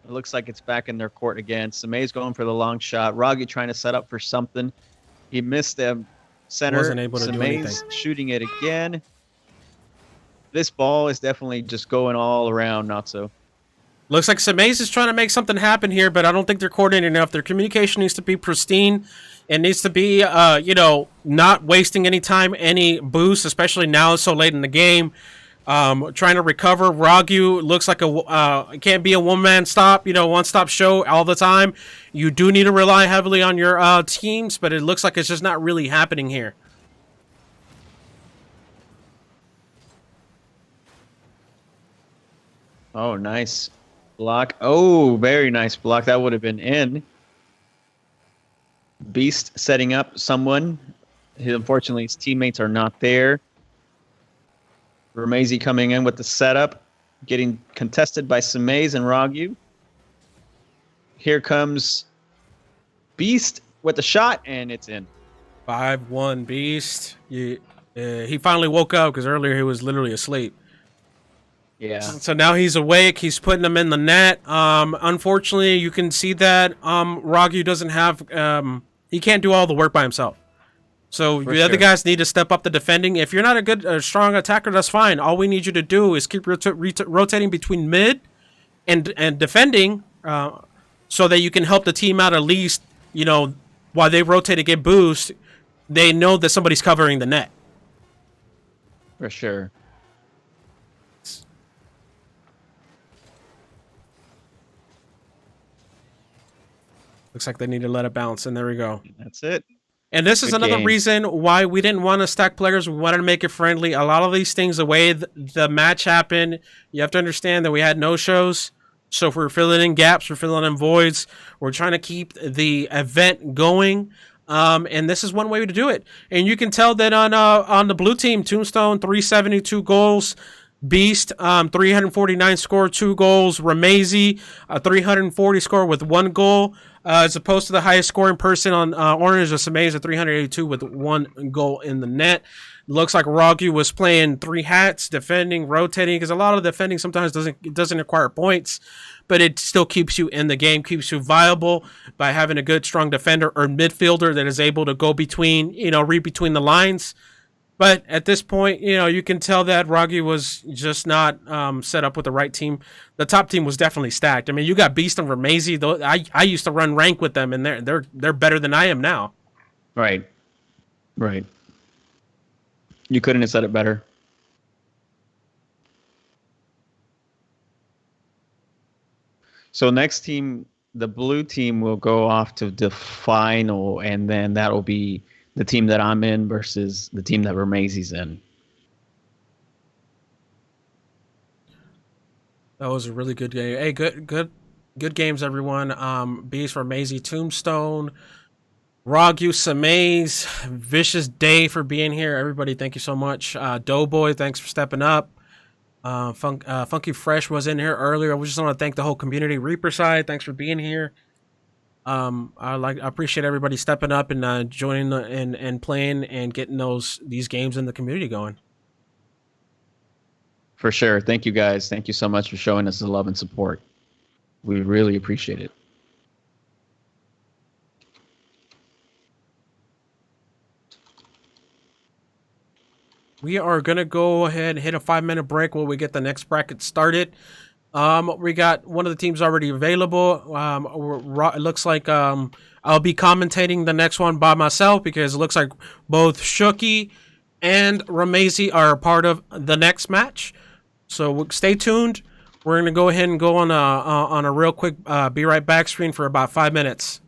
it looks like it's back in their court again. Samaze going for the long shot. Ragya trying to set up for something. He missed the center. Wasn't able to do anything. Shooting it again. This ball is definitely just going all around, not so. Looks like Samaze is trying to make something happen here, but I don't think they're coordinated enough. Their communication needs to be pristine. It needs to be, not wasting any time, any boost, especially now so late in the game. Trying to recover. Ragyu looks like it can't be a one-man stop, one-stop show all the time. You do need to rely heavily on your teams, but it looks like it's just not really happening here. Oh, nice block. Oh, very nice block. That would have been in. Beast setting up someone. Unfortunately, his teammates are not there. Ramazy coming in with the setup, getting contested by Samaze and Ragyu. Here comes Beast with the shot, and it's in. 5-1 Beast. He finally woke up because earlier he was literally asleep. Yeah. So now he's awake. He's putting them in the net. Unfortunately, you can see that Ragyu doesn't have. He can't do all the work by himself. So the other guys need to step up the defending. If you're not a strong attacker, that's fine. All we need you to do is keep rotating between mid and defending, so that you can help the team out at least. While they rotate to get boost, they know that somebody's covering the net. For sure. Looks like they need to let it bounce, and there we go. That's it. And this is Good another game. reason why we didn't want to stack players. We wanted to make it friendly. A lot of these things, the way the match happened, you have to understand that we had no shows. So if we're filling in gaps, we're filling in voids. We're trying to keep the event going. And this is one way to do it. And you can tell that on the blue team, Tombstone, 372 goals. Beast, 349 score, 2 goals. Ramazy, 340 score with 1 goal. As opposed to the highest scoring person on Orange, is amazing, 382 with 1 goal in the net. Looks like Ragyu was playing 3 hats, defending, rotating, because a lot of defending sometimes doesn't require points, but it still keeps you in the game, keeps you viable by having a good, strong defender or midfielder that is able to go between, read between the lines. But at this point, you can tell that Ragyu was just not set up with the right team. The top team was definitely stacked. I mean, you got Beast and Ramazy. I used to run rank with them, and they're better than I am now. Right. You couldn't have said it better. So next team, the blue team, will go off to the final, and then that'll be the team that I'm in versus the team that Ramazy's in. That was a really good game. Hey, good games, everyone. Beast, Ramazy, Tombstone, Ragyu, Samaze, Vicious Day for being here. Everybody, thank you so much. Doughboy, thanks for stepping up. Funky Fresh was in here earlier. I just want to thank the whole community. Reaper side, thanks for being here. I appreciate everybody stepping up and joining and playing and getting these games in the community going. For sure. Thank you guys. Thank you so much for showing us the love and support. We really appreciate it. We are gonna go ahead and hit a 5-minute break while we get the next bracket started. We got one of the teams already available. It looks like I'll be commentating the next one by myself because it looks like both Shuki and Ramezi are a part of the next match. So stay tuned. We're gonna go ahead and go on a real quick be right back screen for about 5 minutes.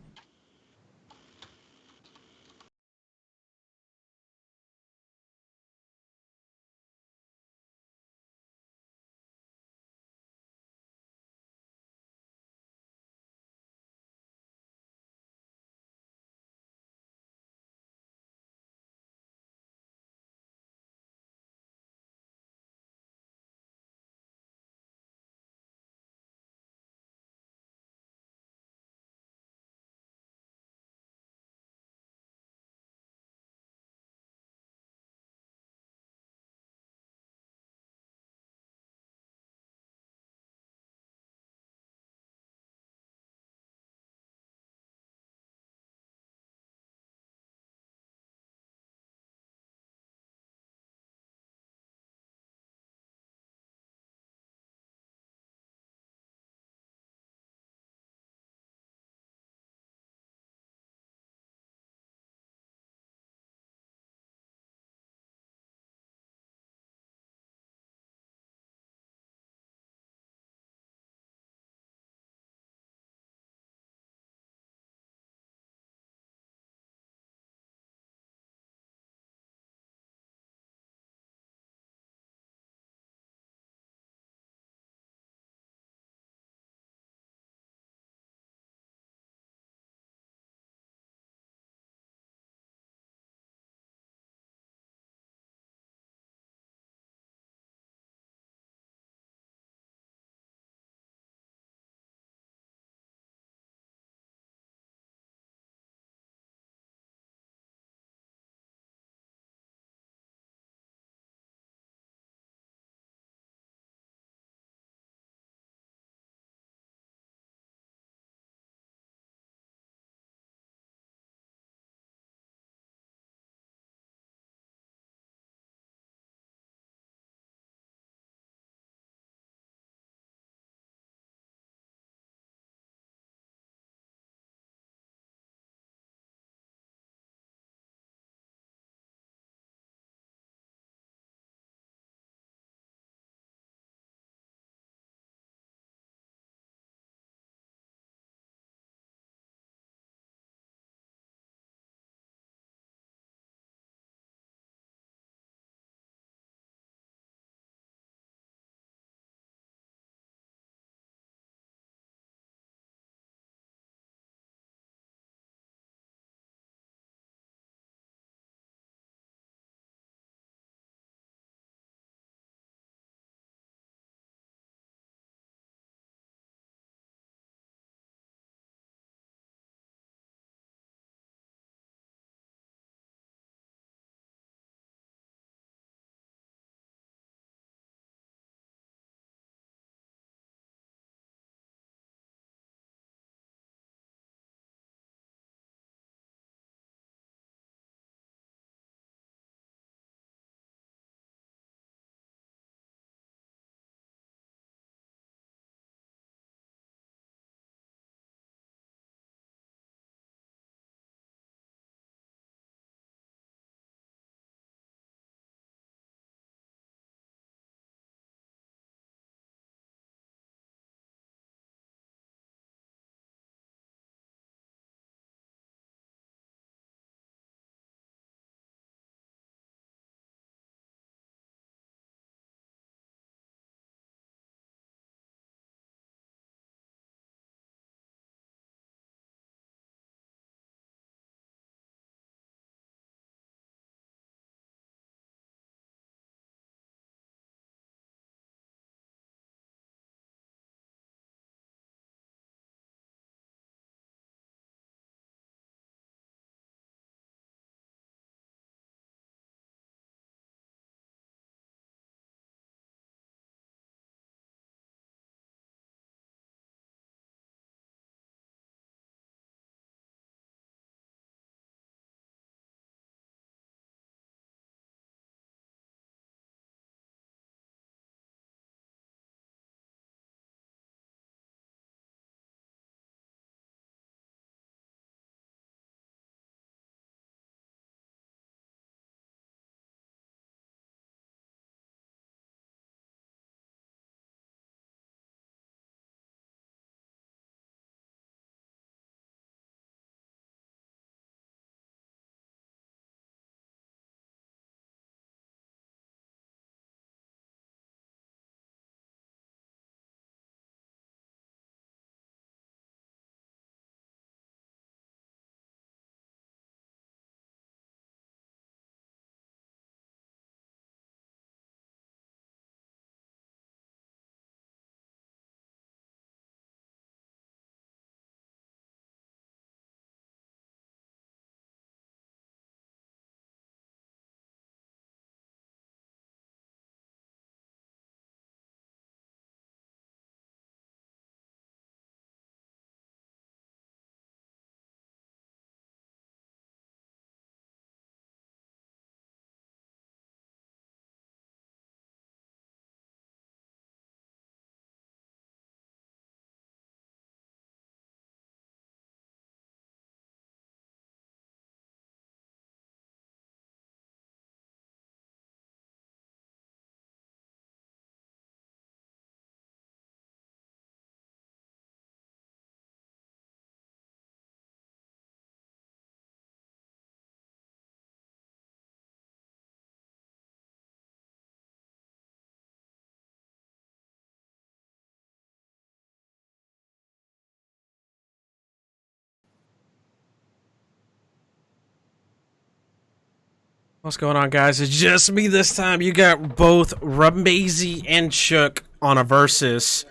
What's going on, guys? It's just me this time. You got both Ramazy and Shook on a versus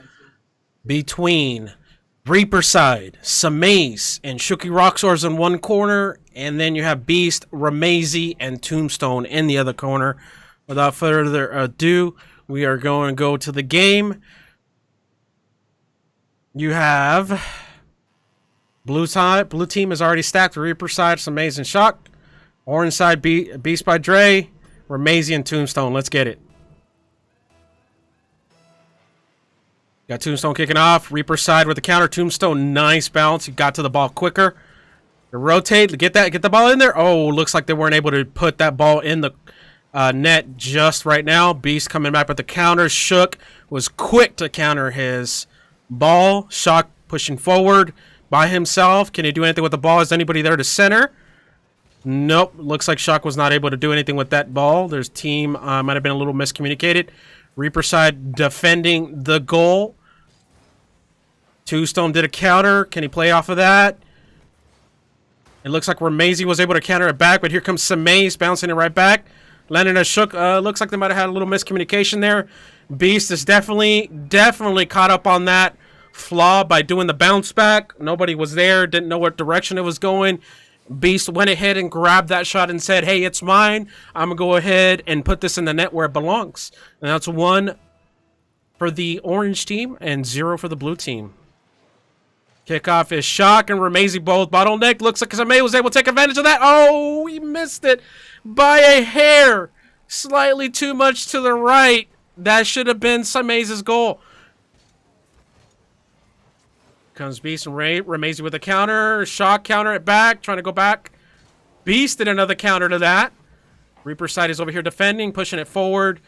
between Reaper side, Samaze, and Shooky Roxors in one corner, and then you have Beast, Ramazy, and Tombstone in the other corner. Without further ado, we are going to go to the game. You have blue team is already stacked. Reaper side, Samaze, and Shock. Orange side, Beast by Dre, Ramazy, and Tombstone. Let's get it. Got Tombstone kicking off. Reaper side with the counter. Tombstone, nice bounce. He got to the ball quicker. Rotate, get the ball in there. Oh, looks like they weren't able to put that ball in the net just right now. Beast coming back with the counter. Shook was quick to counter his ball. Shock pushing forward by himself. Can he do anything with the ball? Is anybody there to center? Nope. Looks like Shock was not able to do anything with that ball. There's team might have been a little miscommunicated. Reaper side defending the goal. Tombstone did a counter. Can he play off of that? It looks like Ramazy was able to counter it back, but here comes Samaze bouncing it right back. Landing a Shook. Looks like they might have had a little miscommunication there. Beast is definitely caught up on that flaw by doing the bounce back. Nobody was there. Didn't know what direction it was going. Beast went ahead and grabbed that shot and said, hey, it's mine. I'm going to go ahead and put this in the net where it belongs. And that's 1 for the orange team and 0 for the blue team. Kickoff is Shock and Ramazy both bottleneck. Looks like Samaze was able to take advantage of that. Oh, he missed it by a hair. Slightly too much to the right. That should have been Samaze's goal. Comes Beast and Ramazy with a counter. Shock counter it back. Trying to go back. Beast did another counter to that. Reaper side is over here defending. Pushing it forward.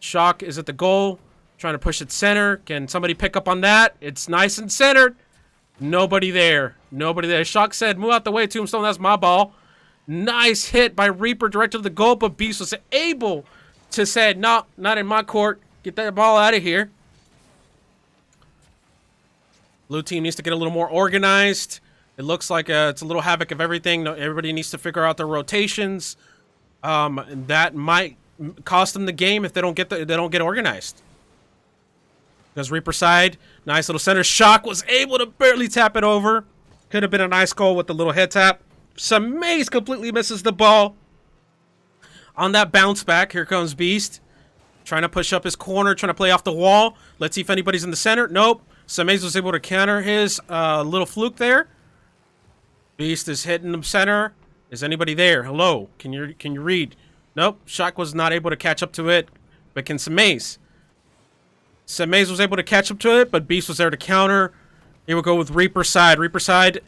Shock is at the goal. Trying to push it center. Can somebody pick up on that? It's nice and centered. Nobody there. Nobody there. Shock said, move out the way, Tombstone. That's my ball. Nice hit by Reaper directed to the goal. But Beast was able to say, no, not in my court. Get that ball out of here. Blue team needs to get a little more organized. It looks like it's a little havoc of everything. Everybody needs to figure out their rotations. That might cost them the game if they don't get organized. Because Reaper side, nice little center. Shock was able to barely tap it over. Could have been a nice goal with the little head tap. Samaze completely misses the ball. On that bounce back, here comes Beast. Trying to push up his corner, trying to play off the wall. Let's see if anybody's in the center. Nope. Samaze was able to counter his little fluke there. Beast is hitting the center. Is anybody there? Hello? Can you read? Nope. Shock was not able to catch up to it. But can Samaze? Samaze was able to catch up to it, but Beast was there to counter. Here we go with Reaper side. Reaper side,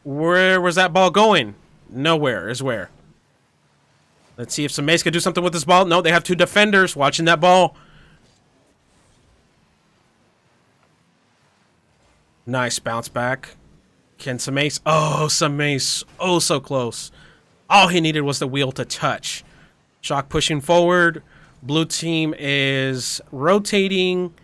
where was that ball going? Nowhere is where. Let's see if Samaze can do something with this ball. No, they have 2 defenders watching that ball. Nice bounce back. Can Samaze? Oh, Samaze. Oh, so close. All he needed was the wheel to touch. Shock pushing forward. Blue team is rotating.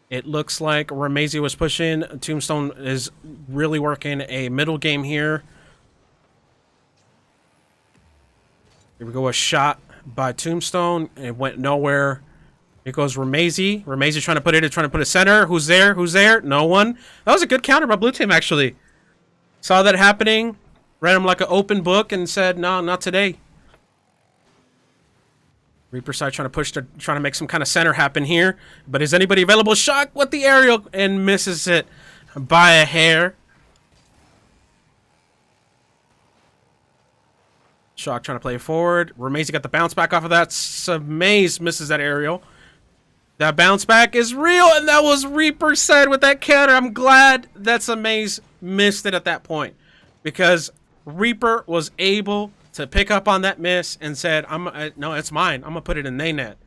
It looks like Ramazy was pushing. Tombstone is really working a middle game here. Here we go. A shot by Tombstone. It went nowhere. Here goes Ramazy. Ramazy trying to put it center. Who's there? Who's there? No one. That was a good counter by blue team, actually. Saw that happening. Read him like an open book and said, no, not today. Reaper side trying to make some kind of center happen here. But is anybody available? Shock with the aerial and misses it by a hair. Shock trying to play forward. Ramazy got the bounce back off of that. Samaze misses that aerial. That bounce back is real, and that was Reaper side with that counter. I'm glad that Samaze missed it at that point, because Reaper was able to pick up on that miss and said, no, it's mine. I'm going to put it in their net.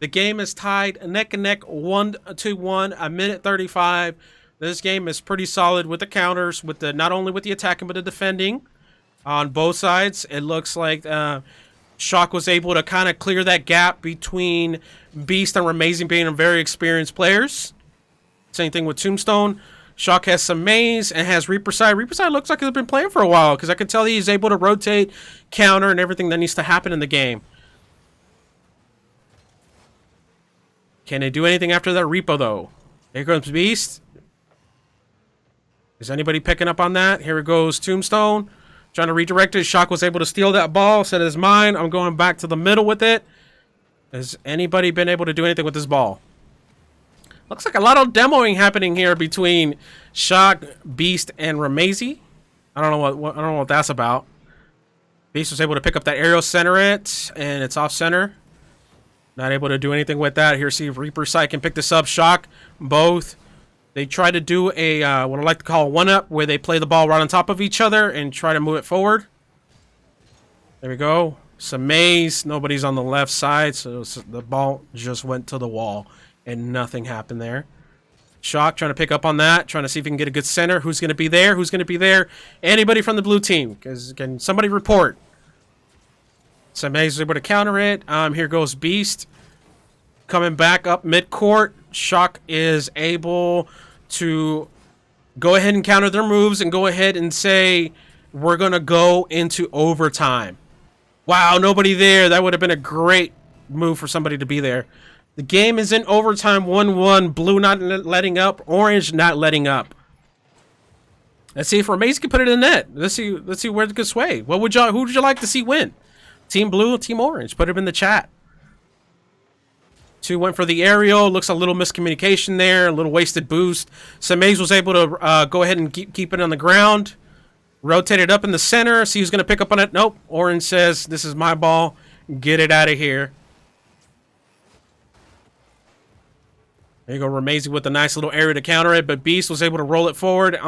The game is tied neck and neck, 1-1, a minute 35. This game is pretty solid with the counters, with the not only with the attacking but the defending on both sides. It looks like Shock was able to kind of clear that gap between Beast and Ramazy being very experienced players. Same thing with Tombstone. Shock has some maze and has Reaper Side. Reaper Side looks like he's been playing for a while because I can tell he's able to rotate, counter, and everything that needs to happen in the game. Can they do anything after that Repo, though? Here comes Beast. Is anybody picking up on that? Here it goes, Tombstone. Trying to redirect it. Shock was able to steal that ball. Said it's mine. I'm going back to the middle with it. Has anybody been able to do anything with this ball? Looks like a lot of demoing happening here between Shock, Beast, and Ramezi. I don't know what that's about. Beast was able to pick up that aerial, center it, and it's off center. Not able to do anything with that. Here, see if Reaper Sight can pick this up. Shock, both. They try to do a what I like to call a one-up, where they play the ball right on top of each other and try to move it forward. There we go. Some maze. Nobody's on the left side, so the ball just went to the wall, and nothing happened there. Shock trying to pick up on that, trying to see if he can get a good center. Who's going to be there? Who's going to be there? Anybody from the blue team? Can somebody report? Some maze was able to counter it. Here goes Beast. Coming back up mid-court. Shock is able to go ahead and counter their moves and go ahead and say, we're going to go into overtime. Wow, nobody there. That would have been a great move for somebody to be there. The game is in overtime, 1-1. Blue not letting up. Orange not letting up. Let's see if Ramezi can put it in net. Let's see where it could sway. Who would you like to see win? Team Blue or Team Orange? Put it in the chat. 2 went for the aerial. Looks a little miscommunication there. A little wasted boost. Samaze was able to go ahead and keep it on the ground. Rotate it up in the center. See who's going to pick up on it. Nope. Orange says, this is my ball. Get it out of here. There you go. Ramezi with a nice little area to counter it. But Beast was able to roll it forward.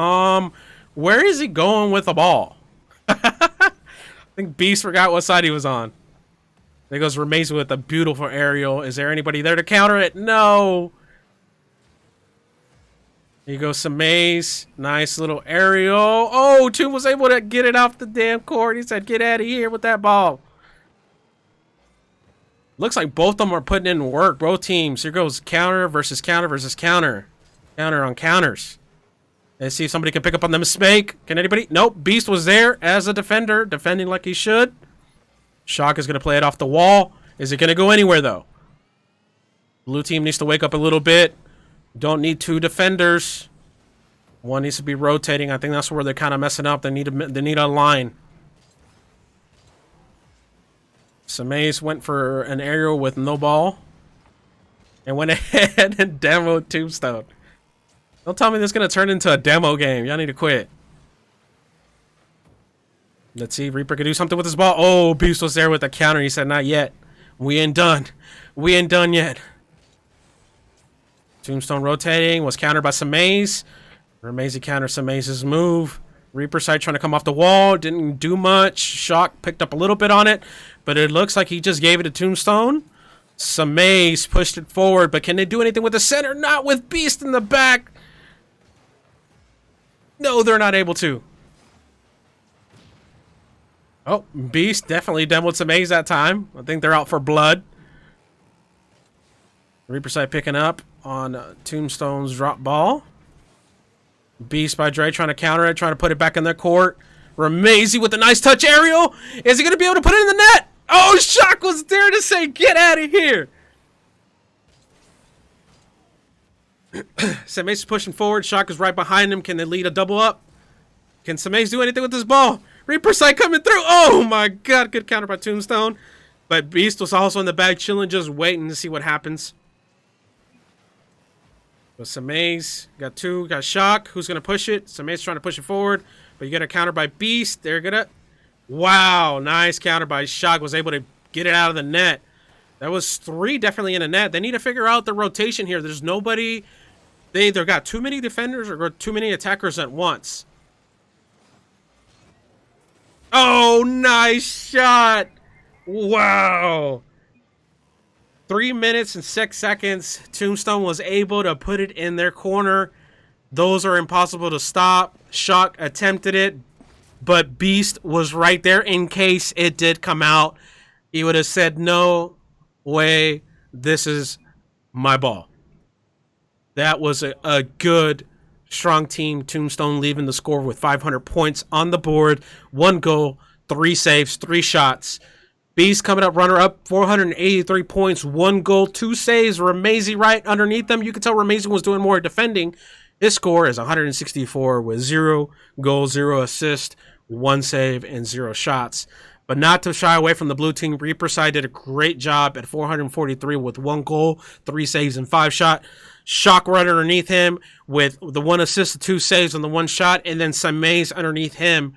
Where is he going with the ball? I think Beast forgot what side he was on. There goes Ramezi with a beautiful aerial. Is there anybody there to counter it? No. Here goes Samaze. Nice little aerial. Oh, Tomb was able to get it off the damn court. He said, get out of here with that ball. Looks like both of them are putting in work. Both teams. Here goes counter versus counter versus counter. Counter on counters. Let's see if somebody can pick up on the mistake. Can anybody? Nope. Beast was there as a defender. Defending like he should. Shock is going to play it off the wall. Is it going to go anywhere, though? Blue team needs to wake up a little bit. Don't need 2 defenders. One needs to be rotating. I think that's where they're kind of messing up. They need a line. Samaze went for an aerial with no ball. And went ahead and demoed Tombstone. Don't tell me this is going to turn into a demo game. Y'all need to quit. Let's see if Reaper can do something with his ball. Oh, Beast was there with the counter. He said, not yet. We ain't done. We ain't done yet. Tombstone rotating. Was countered by Samaze. Ramezi countered Samaze's move. Reaper side trying to come off the wall. Didn't do much. Shock picked up a little bit on it. But it looks like he just gave it to Tombstone. Samaze pushed it forward. But can they do anything with the center? Not with Beast in the back. No, they're not able to. Oh, Beast definitely demoed some A's that time. I think they're out for blood. Reaper side picking up on Tombstone's drop ball. Beast by Dre trying to counter it, trying to put it back in their court. Ramezi with a nice touch aerial. Is he going to be able to put it in the net? Oh, Shock was there to say, get out of here. Samaze pushing forward. Shock is right behind him. Can they lead a double up? Can Samaze do anything with this ball? Reaper sight coming through. Oh my god, good counter by Tombstone. But Beast was also in the back chilling, just waiting to see what happens. But Samaze got 2, got Shock. Who's gonna push it? Samaze trying to push it forward, but you got a counter by Beast. They're gonna. Wow, nice counter by Shock. Was able to get it out of the net. That was 3 definitely in the net. They need to figure out the rotation here. There's nobody. They either got too many defenders or got too many attackers at once. Oh, nice shot. Wow. 3 minutes and 6 seconds. Tombstone was able to put it in their corner. Those are impossible to stop. Shock attempted it, but Beast was right there in case it did come out. He would have said, no way, this is my ball. That was a good Strong team. Tombstone leaving the score with 500 points on the board. 1 goal, 3 saves, 3 shots. Beast coming up runner-up, 483 points, 1 goal, 2 saves. Ramezi right underneath them. You can tell Ramezi was doing more defending. His score is 164 with 0 goals, 0 assists, 1 save, and 0 shots. But not to shy away from the blue team, Reaper side did a great job at 443 with 1 goal, 3 saves, and 5 shots. Shock right underneath him with the 1 assist, 2 saves, and the 1 shot. And then Samaze underneath him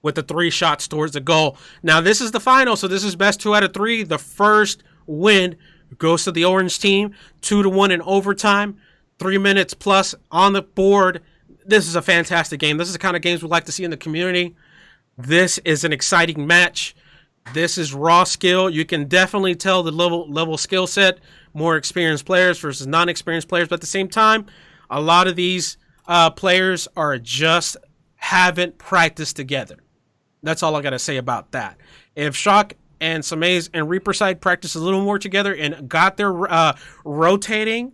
with the 3 shots towards the goal. Now, this is the final, so this is best 2 out of 3. The first win goes to the orange team, 2-1 in overtime, 3 minutes plus on the board. This is a fantastic game. This is the kind of games we like to see in the community. This is an exciting match. This is raw skill. You can definitely tell the level skill set, more experienced players versus non-experienced players. But at the same time, a lot of these players are just haven't practiced together. That's all I got to say about that. If Shock and Samaze and Reaper side practiced a little more together and got their rotating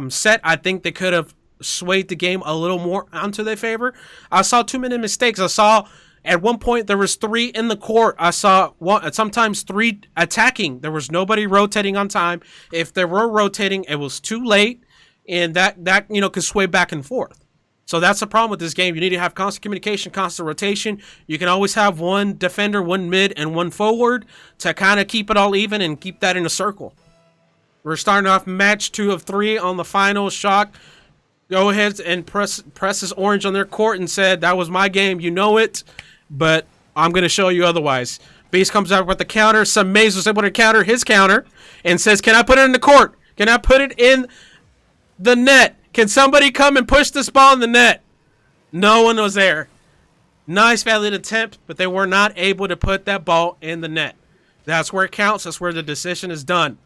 set, I think they could have swayed the game a little more onto their favor. I saw too many mistakes. I saw at one point there was 3 in the court. I saw sometimes 3 attacking. There was nobody rotating on time. If they were rotating, it was too late, and that could sway back and forth. So that's the problem with this game. You need to have constant communication, constant rotation. You can always have 1 defender, 1 mid, and 1 forward to kind of keep it all even and keep that in a circle. We're starting off match 2 of 3 on the final. Shock go ahead and presses orange on their court and said, that was my game, you know it, but I'm going to show you otherwise. Beast comes out with the counter. Samaze was able to counter his counter and says, can I put it in the court? Can I put it in the net? Can somebody come and push this ball in the net? No one was there. Nice valiant attempt, but they were not able to put that ball in the net. That's where it counts. That's where the decision is done.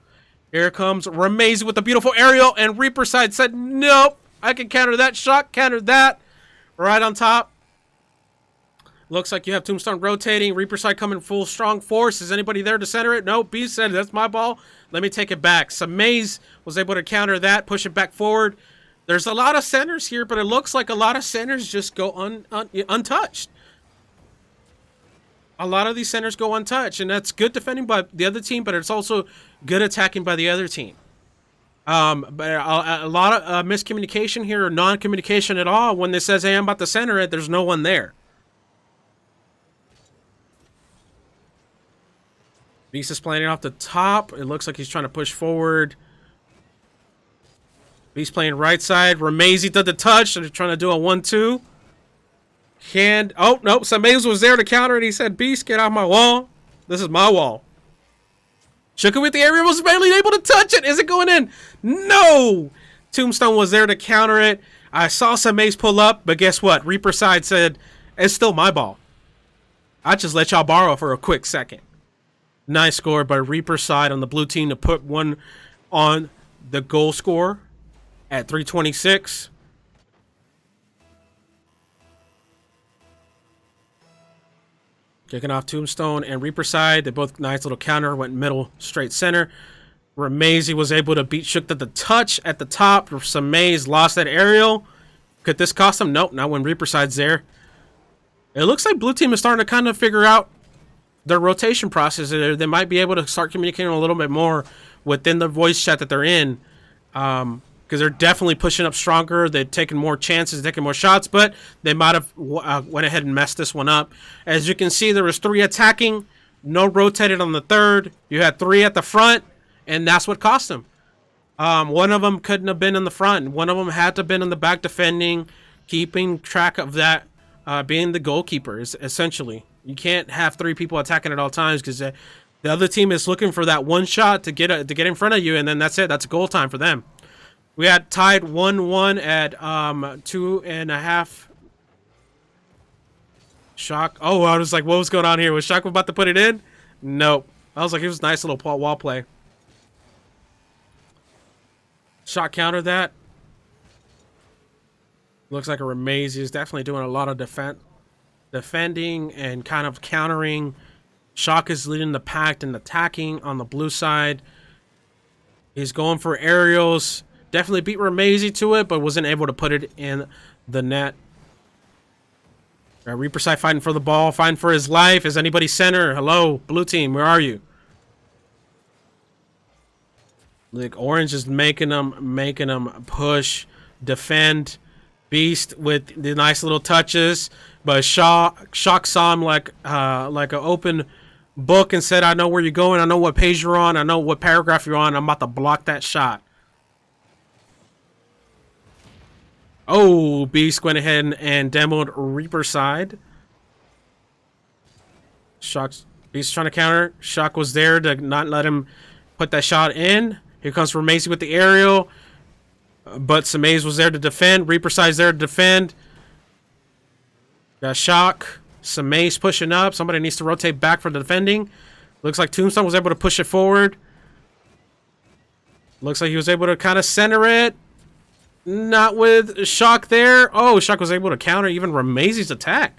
Here comes Ramezi with a beautiful aerial, and Reaper side said, nope, I can counter that. Shock countered that. Right on top. Looks like you have Tombstone rotating. Reaper side coming full strong force. Is anybody there to center it? No. Beast said, that's my ball. Let me take it back. Samaze was able to counter that, push it back forward. There's a lot of centers here, but it looks like a lot of centers just go untouched. A lot of these centers go untouched, and that's good defending by the other team, but it's also good attacking by the other team. But a lot of miscommunication here, or non-communication at all. When they says, hey, I'm about to center it, there's no one there. Beast is playing it off the top. It looks like he's trying to push forward. Beast playing right side. Ramezi did the touch. They're trying to do a 1-2. Oh, nope. Samaze was there to counter, and he said, Beast, get off my wall. This is my wall. Shook it with the aerial, was barely able to touch it. Is it going in? No! Tombstone was there to counter it. I saw Samaze pull up, but guess what? Reaper side said, it's still my ball. I just let y'all borrow for a quick second. Nice score by Reaper side on the blue team to put one on the goal score at 326. Kicking off Tombstone and Reaper side. They both nice little counter, went middle, straight center. Ramezi was able to beat Shook to the touch at the top. Samaze lost that aerial. Could this cost him? Nope, not when Reaper side's there. It looks like blue team is starting to kind of figure out their rotation process. They might be able to start communicating a little bit more within the voice chat that they're in. Because they're definitely pushing up stronger. They're taking more chances, taking more shots, but they might have went ahead and messed this one up. As you can see, there was 3 attacking, no rotated on the third. You had 3 at the front, and that's what cost them. One of them couldn't have been in the front. One of them had to have been in the back defending, keeping track of that, being the goalkeeper, essentially. You can't have 3 people attacking at all times because the other team is looking for that one shot to get in front of you, and then that's it. That's goal time for them. We had tied 1-1 at 2.5. Shock. Oh, I was like, what was going on here? Was Shock about to put it in? Nope. I was like, it was a nice little wall play. Shock countered that. Looks like a Ramezi is definitely doing a lot of defending and kind of countering. Shock is leading the pack and attacking on the blue side. He's going for aerials. definitely beat Remazy to it, but wasn't able to put it in the net. Reaper side fighting for the ball, fighting for his life. Is anybody center? Hello, blue team, where are you? Like orange is making them push, defend. Beast with the nice little touches, but Shock saw him like an open book and said, "I know where you're going. I know what page you're on. I know what paragraph you're on. I'm about to block that shot." Oh, Beast went ahead and demoed Reaper side. Beast trying to counter. Shock was there to not let him put that shot in. Here comes Remazy with the aerial. But Samaze was there to defend. Reaper side's there to defend. Got Shock. Samaze pushing up. Somebody needs to rotate back for the defending. Looks like Tombstone was able to push it forward. Looks like he was able to kind of center it. Not with Shock there. Oh, Shock was able to counter even Remazy's attack.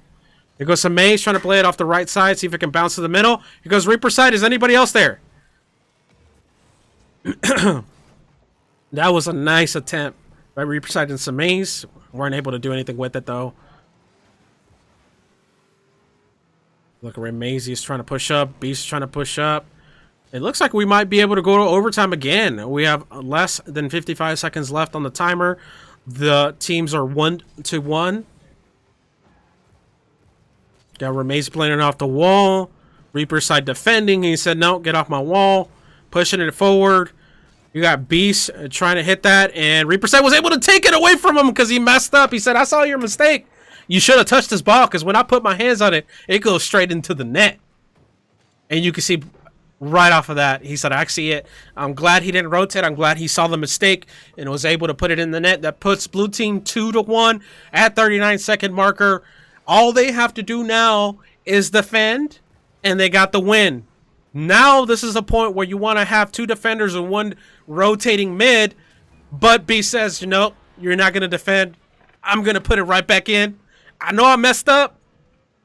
Here goes Samaze trying to play it off the right side. See if it can bounce to the middle. Here goes Reaper side. Is anybody else there? That was a nice attempt by Reaper side and Samaze. Weren't able to do anything with it, though. Look, Remazy is trying to push up. Beast is trying to push up. It looks like we might be able to go to overtime again. We have less than 55 seconds left on the timer. The teams are 1-1. Got Remazy playing it off the wall. Reaper side defending. He said, no, get off my wall. Pushing it forward. You got Beast trying to hit that, and Reaper side was able to take it away from him because he messed up. He said, I saw your mistake. You should have touched this ball because when I put my hands on it, it goes straight into the net. And you can see right off of that, he said, I see it. I'm glad he didn't rotate. I'm glad he saw the mistake and was able to put it in the net. That puts blue team 2-1 at 39-second marker. All they have to do now is defend, and they got the win. Now this is a point where you want to have two defenders and one rotating mid, but B says, no, you're not going to defend. I'm going to put it right back in. I know I messed up,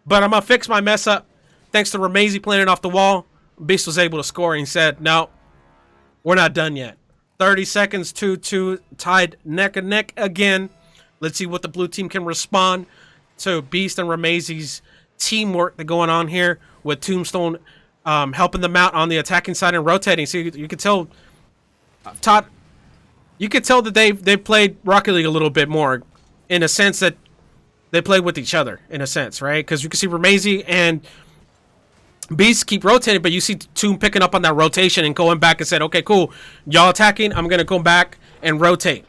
but I'm going to fix my mess up. Thanks to Remazy playing it off the wall, Beast was able to score and said, no, we're not done yet. 30 seconds, 2-2, tied neck and neck again. Let's see what the blue team can respond to Beast and Remazy's teamwork that's going on here with Tombstone helping them out on the attacking side and rotating. So you can tell, Todd, you could tell that they played Rocket League a little bit more in a sense that they played with each other in a sense, right? Because you can see Remazy and Beast keep rotating, but you see Tomb picking up on that rotation and going back and said, okay, cool, y'all attacking, I'm going to go back and rotate.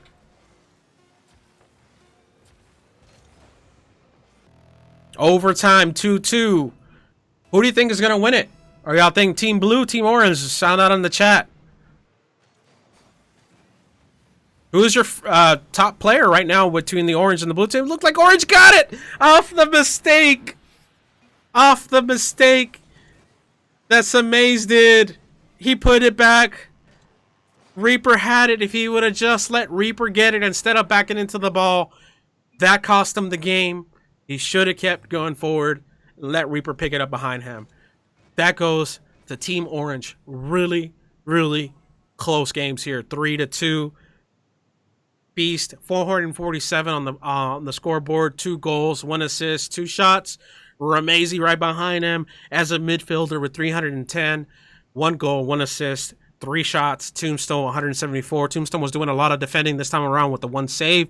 Overtime, 2-2. Who do you think is going to win it? Or y'all think Team Blue, Team Orange? Sound out in the chat. Who is your top player right now between the Orange and the Blue team? Looked like Orange got it! Off the mistake! Off the mistake that Samaze did. He put it back. Reaper had it. If he would have just let Reaper get it instead of backing into the ball, that cost him the game. He should have kept going forward and let Reaper pick it up behind him. That goes to Team Orange. Really, really close games here. 3-2. Beast, 447 on the scoreboard. 2 goals, 1 assist, 2 shots. Remazy right behind him as a midfielder with 310. 1 goal, 1 assist, 3 shots. Tombstone, 174. Tombstone was doing a lot of defending this time around with the 1 save.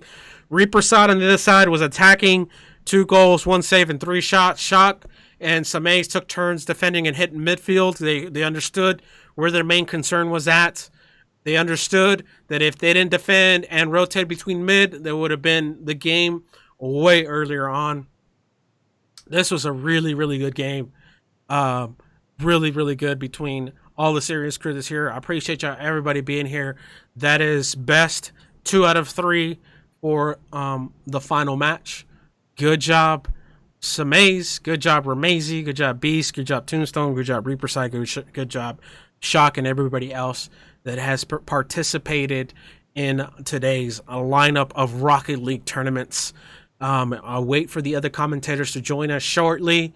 Reaper side on the other side was attacking. 2 goals, 1 save, and 3 shots. Shock and Samaze took turns defending and hitting midfield. They understood where their main concern was at. They understood that if they didn't defend and rotate between mid, there would have been the game way earlier on. This was a really, really good game. Really, really good between all the serious crews here. I appreciate y'all, everybody being here. That is best 2 out of 3 for the final match. Good job, Samaze. Good job, Remazy. Good job, Beast. Good job, Tombstone. Good job, Reaper Side. Good job, Shock, and everybody else that has participated in today's lineup of Rocket League tournaments. I'll wait for the other commentators to join us shortly,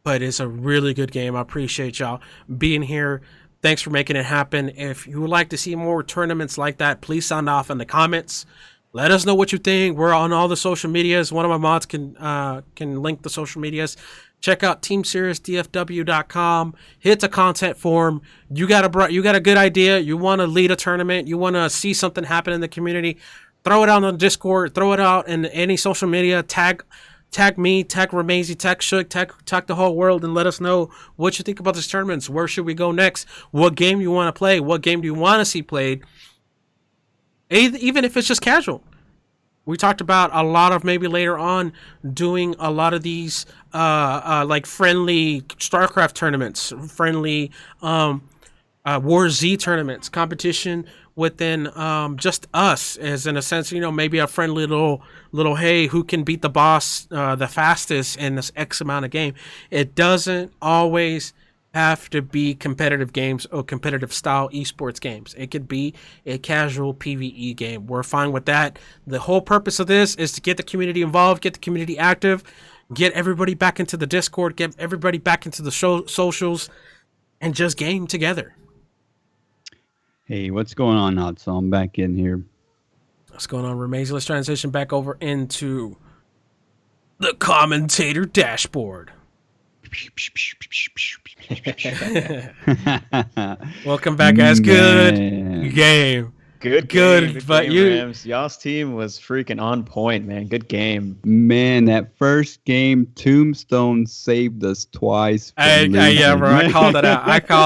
but it's a really good game. I appreciate y'all being here. Thanks for making it happen. If you would like to see more tournaments like that, please sound off in the comments. Let us know what you think. We're on all the social medias. One of my mods can link the social medias. Check out teamseriousdfw.com. Hit the content form. You got a good idea. You want to lead a tournament. You want to see something happen in the community. Throw it out on Discord. Throw it out in any social media. Tag me, tag Ramazy, tag Shook, tag the whole world, and let us know what you think about these tournaments. Where should we go next? What game you want to play? What game do you want to see played? Even if it's just casual. We talked about a lot of maybe later on doing a lot of these like friendly StarCraft tournaments, friendly War Z tournaments, competition within just us, as in a sense, maybe a friendly little hey, who can beat the boss the fastest in this X amount of game. It doesn't always have to be competitive games or competitive style esports games. It could be a casual PvE game. We're fine with that. The whole purpose of this is to get the community involved, get the community active, get everybody back into the Discord, get everybody back into the socials, and just game together. Hey, what's going on, Hot? So I'm back in here. What's going on, Ramazy? Let's transition back over into the commentator dashboard. Welcome back, guys. Good game. Good, but game, Rams. Y'all's team was freaking on point, man. Good game. Man, that first game, Tombstone saved us twice. Yeah, bro. I called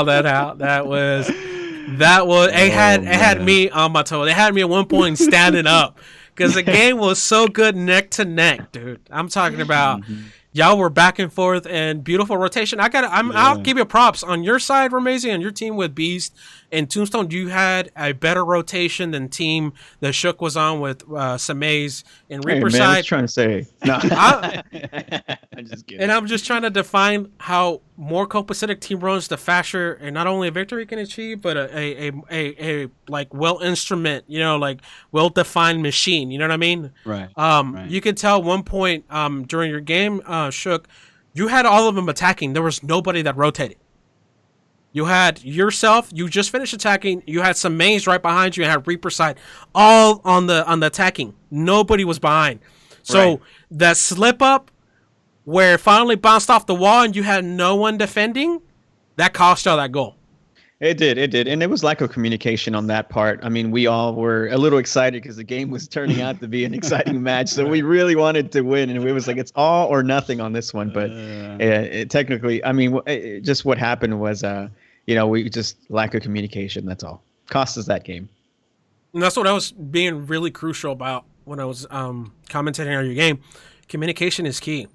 that out. That was. It had me on my toes. It had me at one point standing up because the game was so good neck to neck, dude. I'm talking about. Y'all were back and forth and beautiful rotation. I'll give you props on your side, Ramazy, on your team with Beast and Tombstone. You had a better rotation than team that Shook was on with Samaze and Reaper side. I was trying to say no. I'm just kidding. And I'm just trying to define how more copacetic team runs, the faster and not only a victory can achieve, but a like well instrument, like well defined machine. You know what I mean? Right. You could tell one point during your game, Shook, you had all of them attacking. There was nobody that rotated. You had yourself. You just finished attacking. You had some mains right behind you. And had Reaper side, all on the attacking. Nobody was behind. So that slip up, where it finally bounced off the wall and you had no one defending, that cost y'all that goal. It did. And it was lack of communication on that part. I mean, we all were a little excited because the game was turning out to be an exciting match. So we really wanted to win. And it was like, it's all or nothing on this one. But technically, I mean, just what happened was, we just lack of communication. That's all. Cost us that game. And that's what I was being really crucial about when I was commentating on your game. Communication is key.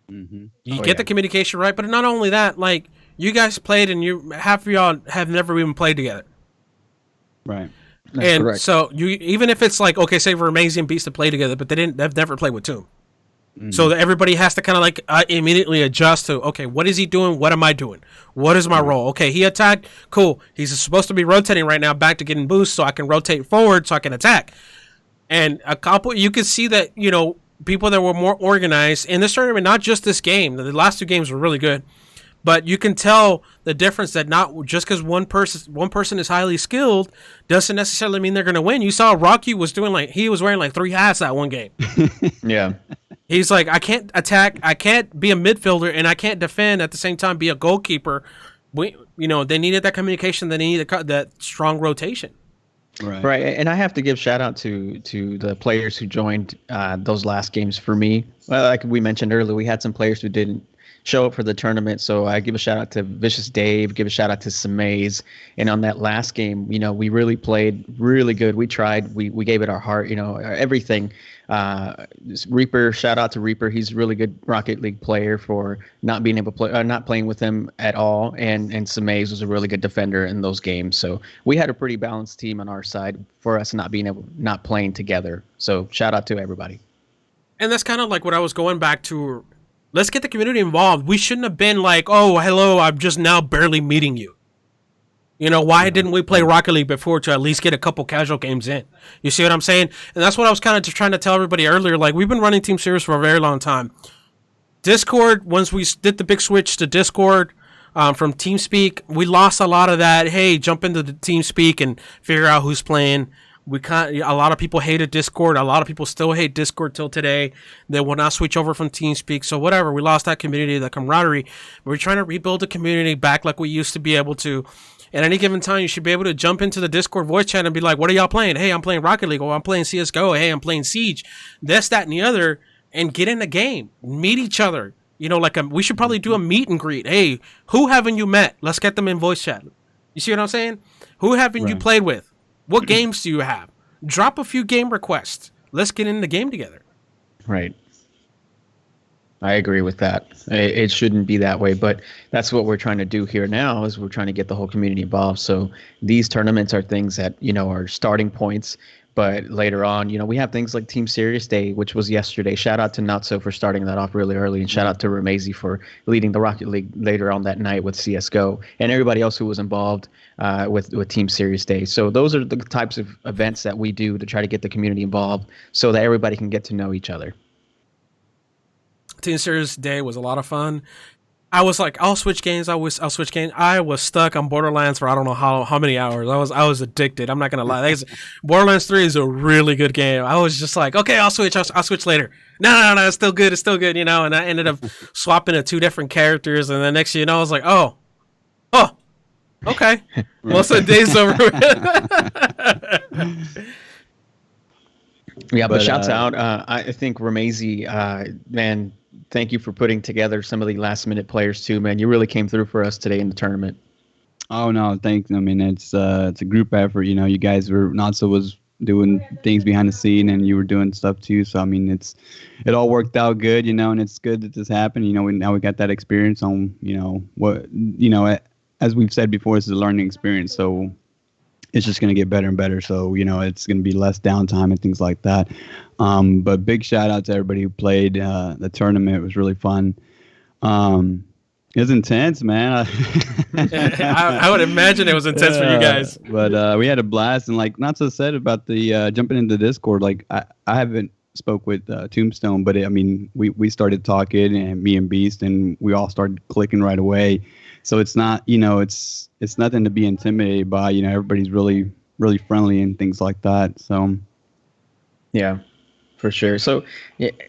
Mm-hmm. You get the communication right, but not only that, like, you guys played and half of y'all have never even played together. Right. That's correct. So even if it's like, okay, say Ramazy and Beast to play together, but they've never played with Tomb. So that everybody has to kind of like immediately adjust to, okay, what is he doing? What am I doing? What is my role? Okay, he attacked. Cool. He's supposed to be rotating right now back to getting boost so I can rotate forward so I can attack. And you can see that, people that were more organized in this tournament, not just this game. The last two games were really good. But you can tell the difference that not just because one person is highly skilled doesn't necessarily mean they're going to win. You saw Rocky was wearing like 3 hats that one game. Yeah. He's like, I can't attack, I can't be a midfielder, and I can't defend at the same time be a goalkeeper. They needed that communication. They needed that strong rotation. Right. And I have to give shout out to the players who joined those last games for me. Well, like we mentioned earlier, we had some players who didn't show up for the tournament. So I give a shout out to Vicious Dave, give a shout out to Samaze. And on that last game, we really played really good. We tried, we gave it our heart, everything. Reaper, shout out to Reaper. He's a really good Rocket League player for not being able to play, not playing with him at all. And Samaze was a really good defender in those games. So we had a pretty balanced team on our side for us not playing together. So shout out to everybody. And that's kind of like what I was going back to. Let's get the community involved. We shouldn't have been like, oh, hello, I'm just now barely meeting you. Why didn't we play Rocket League before to at least get a couple casual games in? You see what I'm saying? And that's what I was kind of just trying to tell everybody earlier. Like, we've been running Team Series for a very long time. Discord, once we did the big switch to Discord, from TeamSpeak. We lost a lot of that. Hey, jump into the TeamSpeak and figure out who's playing. We can't. A lot of people hated Discord. A lot of people still hate Discord till today. They will not switch over from TeamSpeak. So whatever. We lost that community, that camaraderie. We're trying to rebuild the community back like we used to be able to. At any given time, you should be able to jump into the Discord voice chat and be like, "What are y'all playing? Hey, I'm playing Rocket League. Oh, I'm playing CS:GO. Hey, I'm playing Siege. This, that, and the other." And get in the game, meet each other. You know, we should probably do a meet and greet. Hey, who haven't you met? Let's get them in voice chat. You see what I'm saying? Who haven't you played with? What games do you have? Drop a few game requests. Let's get in the game together. Right. I agree with that. It shouldn't be that way, but that's what we're trying to do here now is we're trying to get the whole community involved. So these tournaments are things that, are starting points. But later on, we have things like Team Serious Day, which was yesterday. Shout out to Natso for starting that off really early, and shout out to Ramezi for leading the Rocket League later on that night with CS:GO, and everybody else who was involved with Team Serious Day. So those are the types of events that we do to try to get the community involved, so that everybody can get to know each other. Team Serious Day was a lot of fun. I was like, I'll switch games. I'll switch games. I was stuck on Borderlands for I don't know how many hours. I was addicted. I'm not gonna lie. Borderlands 3 is a really good game. I was just like, okay, I'll switch later. No, it's still good. It's still good, And I ended up swapping to 2 different characters, and then next thing you know, I was like, oh, okay. Well, so the day's over. Yeah, but shouts out. I think Ramezi, man. Thank you for putting together some of the last minute players too, man. You really came through for us today in the tournament. Oh no, thanks. I mean, it's a group effort. You guys were was doing things behind the scene, and you were doing stuff too. So I mean, it all worked out good, and it's good that this happened. Now we got that experience on, as we've said before, this is a learning experience. So it's just going to get better and better. So, it's going to be less downtime and things like that. But big shout out to everybody who played the tournament. It was really fun. It was intense, man. I would imagine it was intense for you guys. But we had a blast. And like Natsu said about the jumping into Discord, like I haven't spoke with Tombstone, but we started talking, and me and Beast, and we all started clicking right away. So it's not, it's nothing to be intimidated by. Everybody's really, really friendly and things like that. So, yeah, for sure. So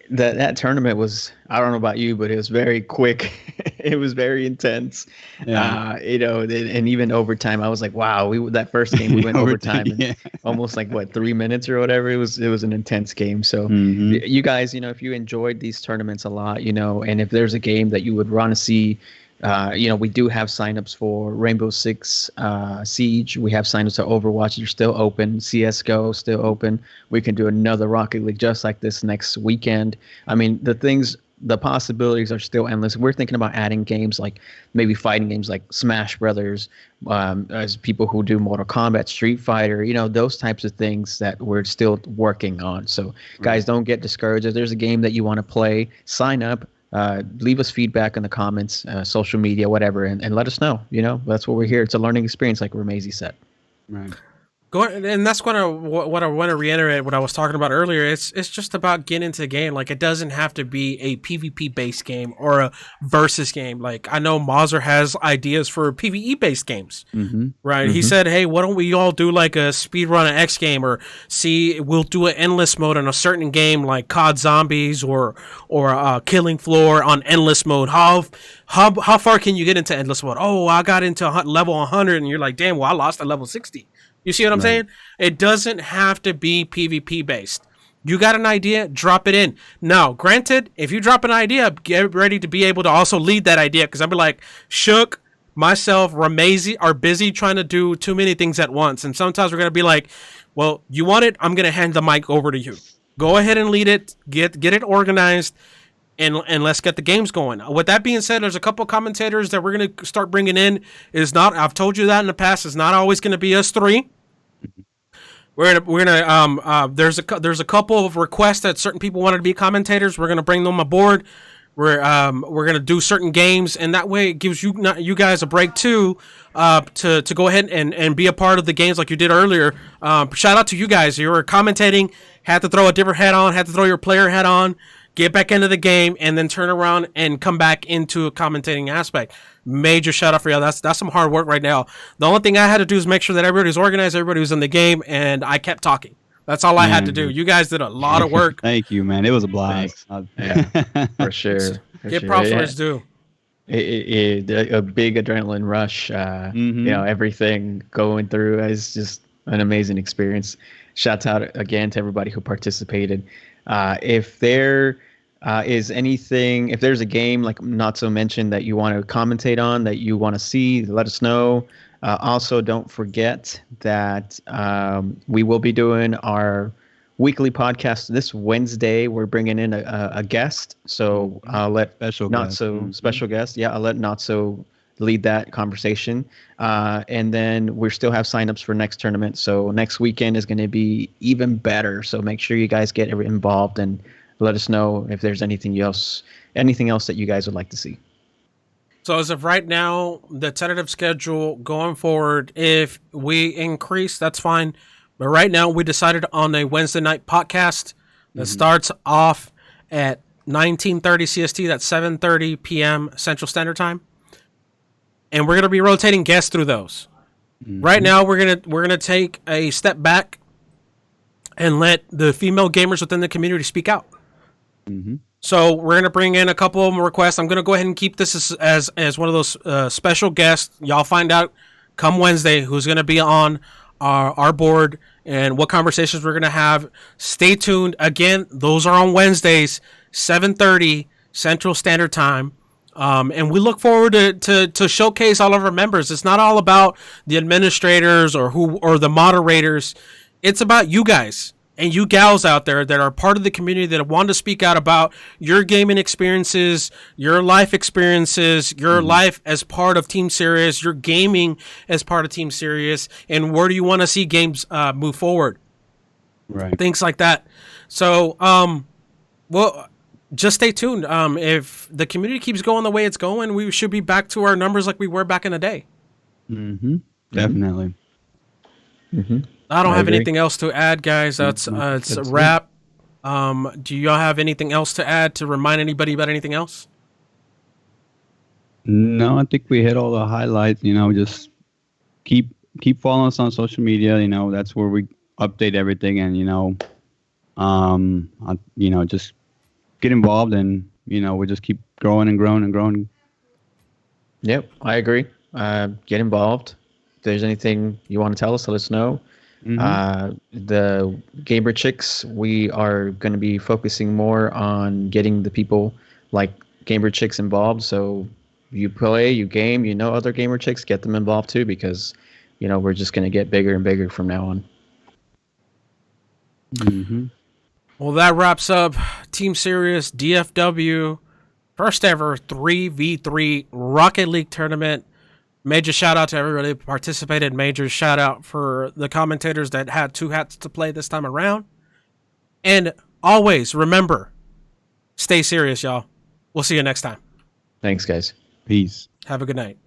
that tournament was, I don't know about you, but it was very quick. It was very intense. Yeah. And even overtime, I was like, wow, that first game we went overtime in almost like 3 minutes or whatever. It was an intense game. So you guys, if you enjoyed these tournaments a lot, and if there's a game that you would want to see, we do have signups for Rainbow Six Siege. We have signups to Overwatch. You're still open. CS:GO still open. We can do another Rocket League just like this next weekend. I mean, the possibilities are still endless. We're thinking about adding games like maybe fighting games like Smash Brothers, as people who do Mortal Kombat, Street Fighter, those types of things that we're still working on. So guys, don't get discouraged. If there's a game that you want to play, sign up. Leave us feedback in the comments, social media, whatever, and let us know. That's what we're here. It's a learning experience, like Ramezi said. Right. And that's what I want to reiterate what I was talking about earlier. It's just about getting into the game. Like, it doesn't have to be a PvP based game or a versus game. Like, I know Mauser has ideas for PvE based games, right? He said, "Hey, why don't we all do like a speedrun an X game, or we'll do an endless mode on a certain game like COD Zombies or Killing Floor on endless mode. How far can you get into endless mode? Oh, I got into level 100, and you're like, damn, well, I lost at level 60." You see what I'm saying? It doesn't have to be PvP based. You got an idea, drop it in. Now, granted, if you drop an idea, get ready to be able to also lead that idea, because I'll be like, Shook, myself, Ramezi are busy trying to do too many things at once. And sometimes we're going to be like, well, you want it? I'm going to hand the mic over to you. Go ahead and lead it, get it organized, and let's get the games going. With that being said, there's a couple commentators that we're going to start bringing in. I've told you that in the past, it's not always going to be us three. We're gonna there's a couple of requests that certain people wanted to be commentators. We're gonna bring them aboard. We're gonna do certain games, and that way it gives you guys a break too, to go ahead and be a part of the games like you did earlier. Shout out to you guys. You were commentating, had to throw a different hat on, had to throw your player hat on, get back into the game, and then turn around and come back into a commentating aspect. Major shout out for y'all. That's some hard work right now. The only thing I had to do is make sure that everybody's organized, everybody was in the game, and I kept talking. That's all I had to do. You guys did a lot of work. Thank you, man. It was a blast. Yeah, for sure. Get props where it's due. A big adrenaline rush. You know, everything going through is just an amazing experience. Shouts out again to everybody who participated. If there is anything, if there's a game like Natso mentioned that you want to commentate on, that you want to see, let us know. Also, don't forget that we will be doing our weekly podcast this Wednesday. We're bringing in a guest, so I'll let Special guest. Yeah, I'll let Natso lead that conversation. And then we still have signups for next tournament. So next weekend is going to be even better. So make sure you guys get involved and let us know if there's anything else that you guys would like to see. So as of right now, the tentative schedule going forward, if we increase, that's fine. But right now, we decided on a Wednesday night podcast that starts off at 19:30 CST. That's 7:30 p.m. Central Standard Time, and we're gonna be rotating guests through those. Right now, we're gonna take a step back and let the female gamers within the community speak out. So we're going to bring in a couple of requests. I'm going to go ahead and keep this as one of those special guests. Y'all find out come Wednesday who's going to be on our board and what conversations we're going to have. Stay tuned. Again, those are on Wednesdays, 7:30 Central Standard Time. And we look forward to showcase all of our members. It's not all about the administrators or the moderators. It's about you guys and you gals out there that are part of the community that want to speak out about your gaming experiences, your life experiences, your life as part of Team Serious, your gaming as part of Team Serious, and where do you want to see games move forward? Right. Things like that. So, well, just stay tuned. If the community keeps going the way it's going, we should be back to our numbers like we were back in the day. Definitely. I don't have anything else to add, guys. It's a wrap. Do y'all have anything else to add to remind anybody about anything else? No, I think we hit all the highlights. You know, just keep following us on social media. You know, that's where we update everything, and just get involved, and we just keep growing and growing and growing. Yep, I agree. Get involved. If there's anything you want to tell us, let us know. The Gamer Chicks, we are going to be focusing more on getting the people like Gamer Chicks involved. So you play, you game, other Gamer Chicks, get them involved too, because we're just going to get bigger and bigger from now on. Well, that wraps up Team Serious DFW first ever 3v3 Rocket League tournament. Major shout out to everybody who participated. Major shout out for the commentators that had two hats to play this time around. And always remember, stay serious, y'all. We'll see you next time. Thanks, guys. Peace. Have a good night.